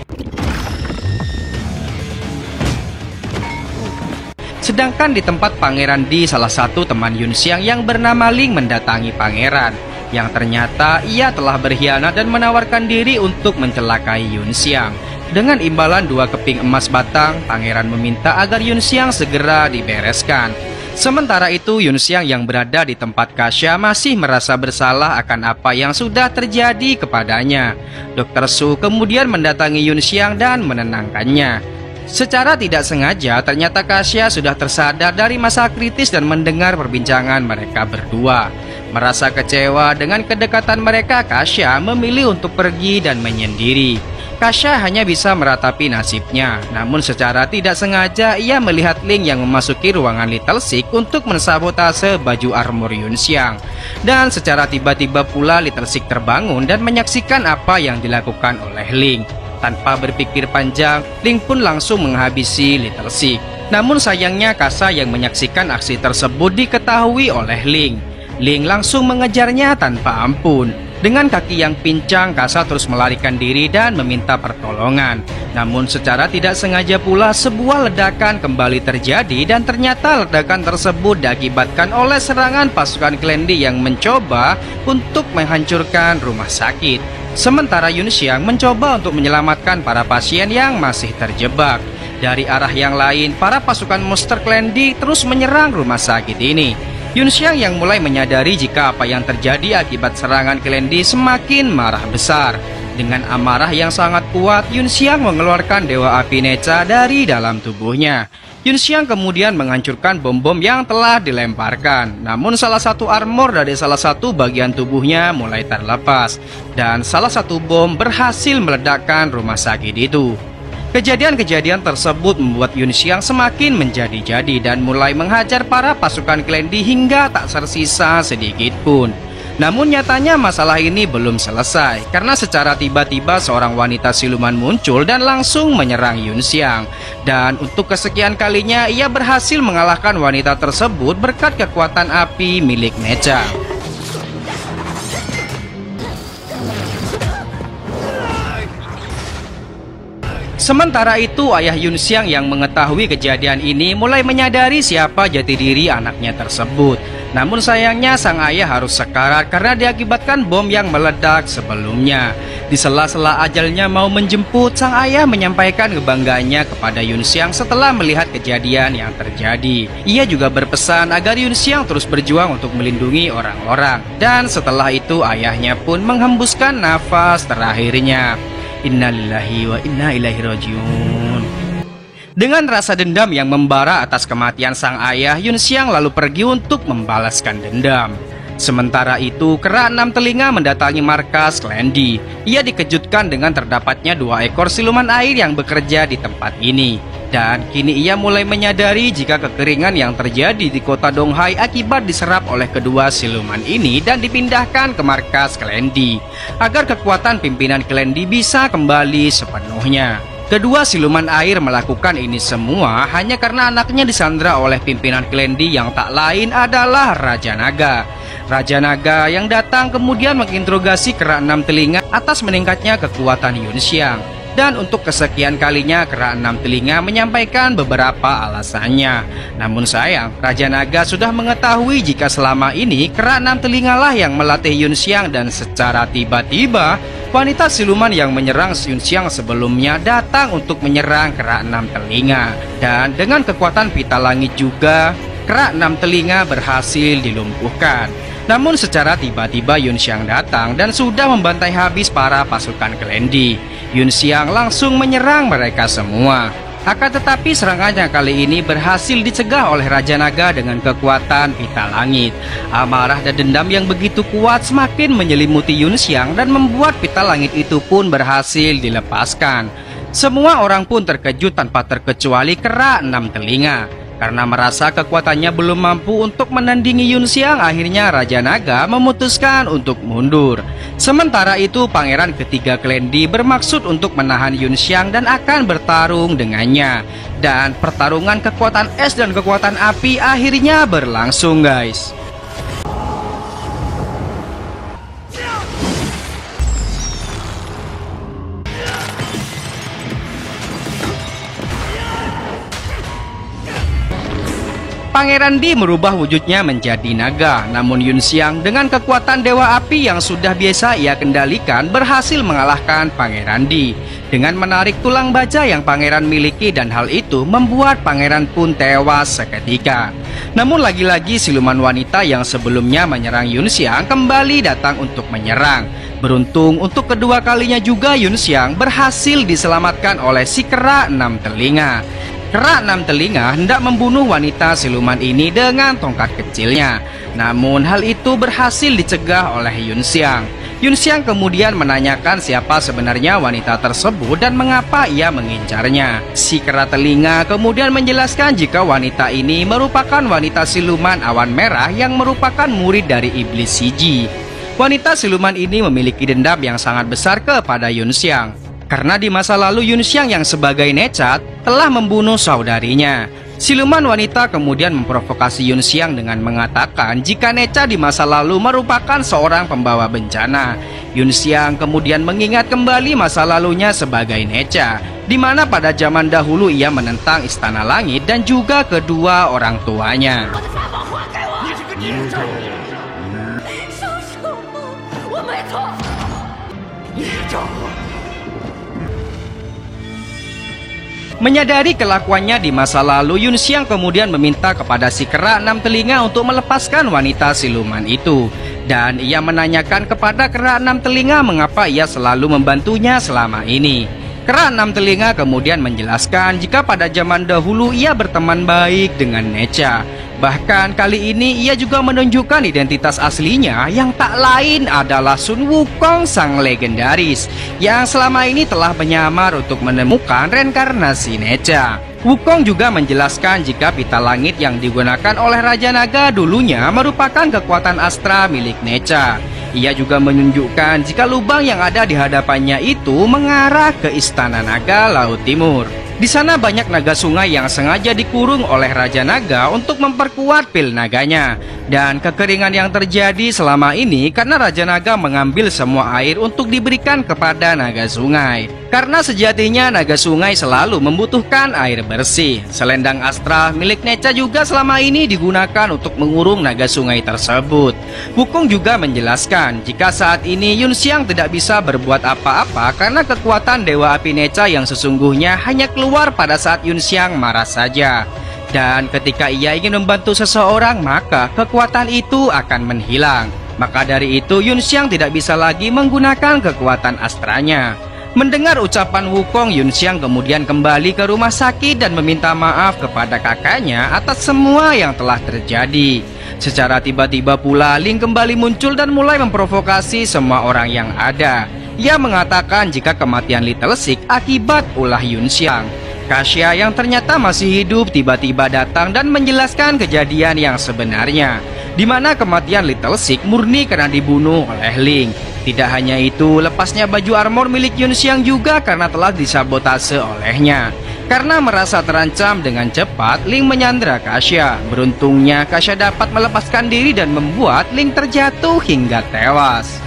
Sedangkan di tempat Pangeran Di, salah satu teman Yun Xiang yang bernama Ling mendatangi Pangeran, yang ternyata ia telah berkhianat dan menawarkan diri untuk mencelakai Yun Xiang. Dengan imbalan 2 keping emas batang, Pangeran meminta agar Yun Xiang segera dibereskan. Sementara itu, Yun Xiang yang berada di tempat Kasia masih merasa bersalah akan apa yang sudah terjadi kepadanya. Dr. Su kemudian mendatangi Yun Xiang dan menenangkannya. Secara tidak sengaja, ternyata Kasia sudah tersadar dari masa kritis dan mendengar perbincangan mereka berdua. Merasa kecewa dengan kedekatan mereka, Kasia memilih untuk pergi dan menyendiri. Kasia hanya bisa meratapi nasibnya. Namun secara tidak sengaja ia melihat Ling yang memasuki ruangan Little Sik untuk mensabotase baju armor Yun Xiang. Dan secara tiba-tiba pula Little Sik terbangun dan menyaksikan apa yang dilakukan oleh Ling. Tanpa berpikir panjang, Ling pun langsung menghabisi Little Sik. Namun sayangnya Kasa yang menyaksikan aksi tersebut diketahui oleh Ling. Ling langsung mengejarnya tanpa ampun. Dengan kaki yang pincang, Kasa terus melarikan diri dan meminta pertolongan. Namun secara tidak sengaja pula sebuah ledakan kembali terjadi, dan ternyata ledakan tersebut diakibatkan oleh serangan pasukan Klendi yang mencoba untuk menghancurkan rumah sakit. Sementara Yun Xiang mencoba untuk menyelamatkan para pasien yang masih terjebak. Dari arah yang lain, para pasukan monster Klendi terus menyerang rumah sakit ini. Yun Xiang yang mulai menyadari jika apa yang terjadi akibat serangan Klendi semakin marah besar. Dengan amarah yang sangat kuat, Yun Xiang mengeluarkan Dewa Api Neca dari dalam tubuhnya. Yun Xiang kemudian menghancurkan bom-bom yang telah dilemparkan. Namun salah satu armor dari salah satu bagian tubuhnya mulai terlepas, dan salah satu bom berhasil meledakkan rumah sakit itu. Kejadian-kejadian tersebut membuat Yun Xiang semakin menjadi-jadi dan mulai menghajar para pasukan Klendi hingga tak tersisa sedikit pun. Namun nyatanya masalah ini belum selesai, karena secara tiba-tiba seorang wanita siluman muncul dan langsung menyerang Yun Xiang. Dan untuk kesekian kalinya ia berhasil mengalahkan wanita tersebut berkat kekuatan api milik Neca. Sementara itu, ayah Yun Xiang yang mengetahui kejadian ini mulai menyadari siapa jati diri anaknya tersebut. Namun sayangnya sang ayah harus sekarat karena diakibatkan bom yang meledak sebelumnya. Di sela-sela ajalnya mau menjemput, sang ayah menyampaikan kebanggaannya kepada Yun Xiang setelah melihat kejadian yang terjadi. Ia juga berpesan agar Yun Xiang terus berjuang untuk melindungi orang-orang. Dan setelah itu ayahnya pun menghembuskan nafas terakhirnya. Innalillahi wa inna ilaihi rajiun. Dengan rasa dendam yang membara atas kematian sang ayah, Yun Xiang lalu pergi untuk membalaskan dendam. Sementara itu, kera enam telinga mendatangi markas Klendi. Ia dikejutkan dengan terdapatnya 2 ekor siluman air yang bekerja di tempat ini. Dan kini ia mulai menyadari jika kekeringan yang terjadi di kota Donghai akibat diserap oleh kedua siluman ini dan dipindahkan ke markas Klendi, agar kekuatan pimpinan Klendi bisa kembali sepenuhnya. Kedua siluman air melakukan ini semua hanya karena anaknya disandra oleh pimpinan Klendi yang tak lain adalah Raja Naga. Raja Naga yang datang kemudian menginterogasi kera enam telinga atas meningkatnya kekuatan Yun Xiang. Dan untuk kesekian kalinya kera enam telinga menyampaikan beberapa alasannya. Namun sayang, Raja Naga sudah mengetahui jika selama ini kera enam telinga lah yang melatih Yun Xiang, dan secara tiba-tiba wanita siluman yang menyerang Yun Xiang sebelumnya datang untuk menyerang kera enam telinga. Dan dengan kekuatan pita langit juga, kera enam telinga berhasil dilumpuhkan. Namun secara tiba-tiba Yun Xiang datang dan sudah membantai habis para pasukan Klendi. Yun Xiang langsung menyerang mereka semua. Akan tetapi serangannya kali ini berhasil dicegah oleh Raja Naga dengan kekuatan pita langit. Amarah dan dendam yang begitu kuat semakin menyelimuti Yun Xiang dan membuat pita langit itu pun berhasil dilepaskan. Semua orang pun terkejut tanpa terkecuali kera enam telinga. Karena merasa kekuatannya belum mampu untuk menandingi Yun Xiang, akhirnya Raja Naga memutuskan untuk mundur. Sementara itu pangeran ketiga Klendi bermaksud untuk menahan Yun Xiang dan akan bertarung dengannya. Dan pertarungan kekuatan es dan kekuatan api akhirnya berlangsung, guys. Pangeran Di merubah wujudnya menjadi naga, namun Yun Xiang dengan kekuatan dewa api yang sudah biasa ia kendalikan berhasil mengalahkan Pangeran Di dengan menarik tulang baja yang pangeran miliki, dan hal itu membuat pangeran pun tewas seketika. Namun lagi-lagi siluman wanita yang sebelumnya menyerang Yun Xiang kembali datang untuk menyerang. Beruntung untuk kedua kalinya juga Yun Xiang berhasil diselamatkan oleh si kera enam telinga. Kera enam telinga hendak membunuh wanita siluman ini dengan tongkat kecilnya. Namun hal itu berhasil dicegah oleh Yun Xiang. Yun Xiang kemudian menanyakan siapa sebenarnya wanita tersebut dan mengapa ia mengincarnya. Si kera telinga kemudian menjelaskan jika wanita ini merupakan wanita siluman awan merah yang merupakan murid dari iblis Siji. Wanita siluman ini memiliki dendam yang sangat besar kepada Yun Xiang. Karena di masa lalu Yun Xiang yang sebagai Necat telah membunuh saudarinya. Siluman wanita kemudian memprovokasi Yun Xiang dengan mengatakan jika Necat di masa lalu merupakan seorang pembawa bencana. Yun Xiang kemudian mengingat kembali masa lalunya sebagai Necat, di mana pada zaman dahulu ia menentang Istana Langit dan juga kedua orang tuanya. Menyadari kelakuannya di masa lalu, Yun Xiang kemudian meminta kepada si kera enam telinga untuk melepaskan wanita siluman itu. Dan ia menanyakan kepada kera enam telinga mengapa ia selalu membantunya selama ini. Kera enam telinga kemudian menjelaskan jika pada zaman dahulu ia berteman baik dengan Necha. Bahkan kali ini ia juga menunjukkan identitas aslinya yang tak lain adalah Sun Wukong sang legendaris yang selama ini telah menyamar untuk menemukan reinkarnasi Necha. Wukong juga menjelaskan jika pita langit yang digunakan oleh Raja Naga dulunya merupakan kekuatan astra milik Necha. Ia juga menunjukkan jika lubang yang ada di hadapannya itu mengarah ke Istana Naga Laut Timur. Di sana banyak naga sungai yang sengaja dikurung oleh Raja Naga untuk memperkuat pil naganya. Dan kekeringan yang terjadi selama ini karena Raja Naga mengambil semua air untuk diberikan kepada naga sungai. Karena sejatinya naga sungai selalu membutuhkan air bersih. Selendang astra milik Necha juga selama ini digunakan untuk mengurung naga sungai tersebut. Wukong juga menjelaskan jika saat ini Yun Xiang tidak bisa berbuat apa-apa karena kekuatan Dewa Api Necha yang sesungguhnya hanya keluar pada saat Yun Xiang marah saja. Dan ketika ia ingin membantu seseorang, maka kekuatan itu akan menghilang. Maka dari itu Yun Xiang tidak bisa lagi menggunakan kekuatan astranya. Mendengar ucapan Wukong, Yun Xiang kemudian kembali ke rumah sakit dan meminta maaf kepada kakaknya atas semua yang telah terjadi. Secara tiba-tiba pula Ling kembali muncul dan mulai memprovokasi semua orang yang ada. Ia mengatakan jika kematian Little Six akibat ulah Yun Xiang. Kasia yang ternyata masih hidup tiba-tiba datang dan menjelaskan kejadian yang sebenarnya, di mana kematian Little Six murni karena dibunuh oleh Ling. Tidak hanya itu, lepasnya baju armor milik Yun Xiang juga karena telah disabotase olehnya. Karena merasa terancam, dengan cepat Ling menyandra Kasia. Beruntungnya Kasia dapat melepaskan diri dan membuat Ling terjatuh hingga tewas.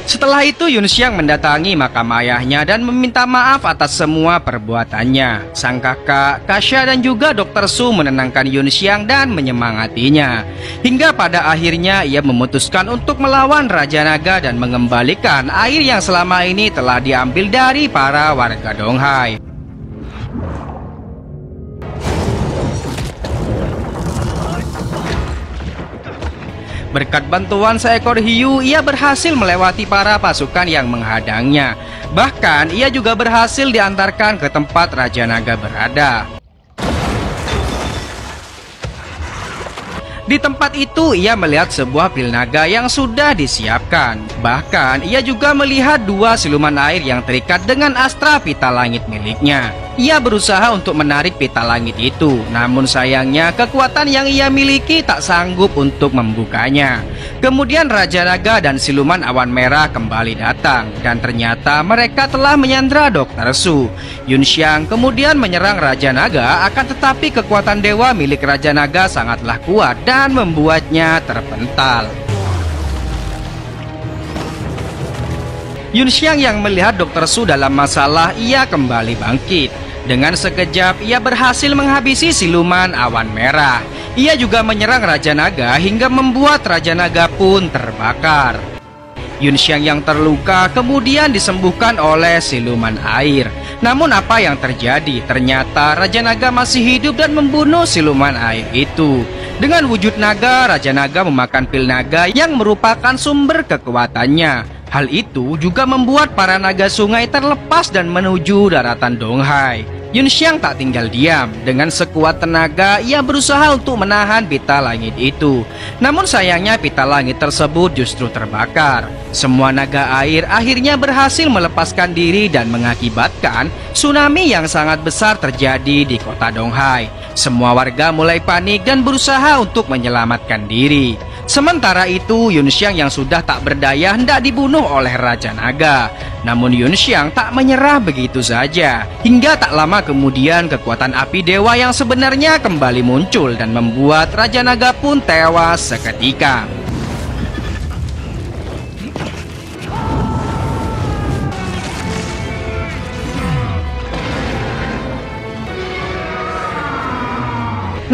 Setelah itu Yun Xiang mendatangi makam ayahnya dan meminta maaf atas semua perbuatannya. Sang kakak, Kasia dan juga Dr. Su menenangkan Yun Xiang dan menyemangatinya. Hingga pada akhirnya ia memutuskan untuk melawan Raja Naga dan mengembalikan air yang selama ini telah diambil dari para warga Donghai. Berkat bantuan seekor hiu, ia berhasil melewati para pasukan yang menghadangnya. Bahkan, ia juga berhasil diantarkan ke tempat Raja Naga berada. Di tempat itu, ia melihat sebuah pil naga yang sudah disiapkan. Bahkan, ia juga melihat dua siluman air yang terikat dengan astra pita langit miliknya. Ia berusaha untuk menarik pita langit itu, namun sayangnya kekuatan yang ia miliki tak sanggup untuk membukanya. Kemudian Raja Naga dan siluman awan merah kembali datang, dan ternyata mereka telah menyandra Dr. Su. Yun Xiang kemudian menyerang Raja Naga, akan tetapi kekuatan dewa milik Raja Naga sangatlah kuat dan membuatnya terpental. Yun Xiang yang melihat Dr. Su dalam masalah, ia kembali bangkit. Dengan sekejap ia berhasil menghabisi siluman awan merah. Ia juga menyerang Raja Naga hingga membuat Raja Naga pun terbakar. Yun Xiang yang terluka kemudian disembuhkan oleh siluman air. Namun apa yang terjadi? Ternyata Raja Naga masih hidup dan membunuh siluman air itu. Dengan wujud naga, Raja Naga memakan pil naga yang merupakan sumber kekuatannya. Hal itu juga membuat para naga sungai terlepas dan menuju daratan Donghai. Yun Xiang tak tinggal diam. Dengan sekuat tenaga, ia berusaha untuk menahan pita langit itu. Namun sayangnya pita langit tersebut justru terbakar. Semua naga air akhirnya berhasil melepaskan diri dan mengakibatkan tsunami yang sangat besar terjadi di kota Donghai. Semua warga mulai panik dan berusaha untuk menyelamatkan diri. Sementara itu, Yun Xiang yang sudah tak berdaya hendak dibunuh oleh Raja Naga. Namun Yun Xiang tak menyerah begitu saja. Hingga tak lama kemudian kekuatan api dewa yang sebenarnya kembali muncul dan membuat Raja Naga pun tewas seketika.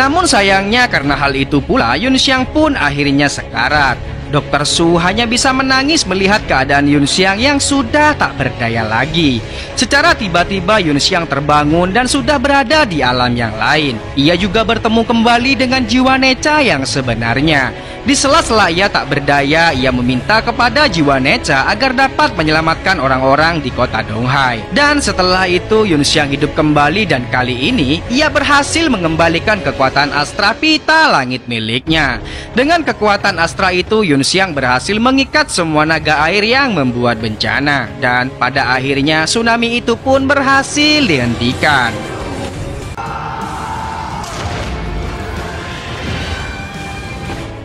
Namun sayangnya karena hal itu pula Yun Xiang pun akhirnya sekarat. Dr. Su hanya bisa menangis melihat keadaan Yun Xiang yang sudah tak berdaya lagi. Secara tiba-tiba Yun Xiang terbangun dan sudah berada di alam yang lain. Ia juga bertemu kembali dengan jiwa Necha yang sebenarnya. Di sela-sela ia tak berdaya, ia meminta kepada jiwa Necha agar dapat menyelamatkan orang-orang di kota Donghai. Dan setelah itu Yun Xiang hidup kembali dan kali ini ia berhasil mengembalikan kekuatan astra pita langit miliknya. Dengan kekuatan astra itu Yun Xiang berhasil mengikat semua naga air yang membuat bencana. Dan pada akhirnya tsunami itu pun berhasil dihentikan.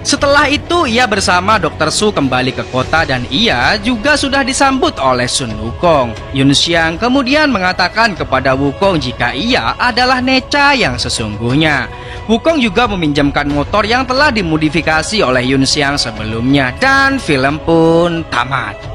Setelah itu ia bersama Dr. Su kembali ke kota dan ia juga sudah disambut oleh Sun Wukong. Yun Xiang kemudian mengatakan kepada Wukong jika ia adalah Necha yang sesungguhnya. Wukong juga meminjamkan motor yang telah dimodifikasi oleh Yun Xiang sebelumnya dan film pun tamat.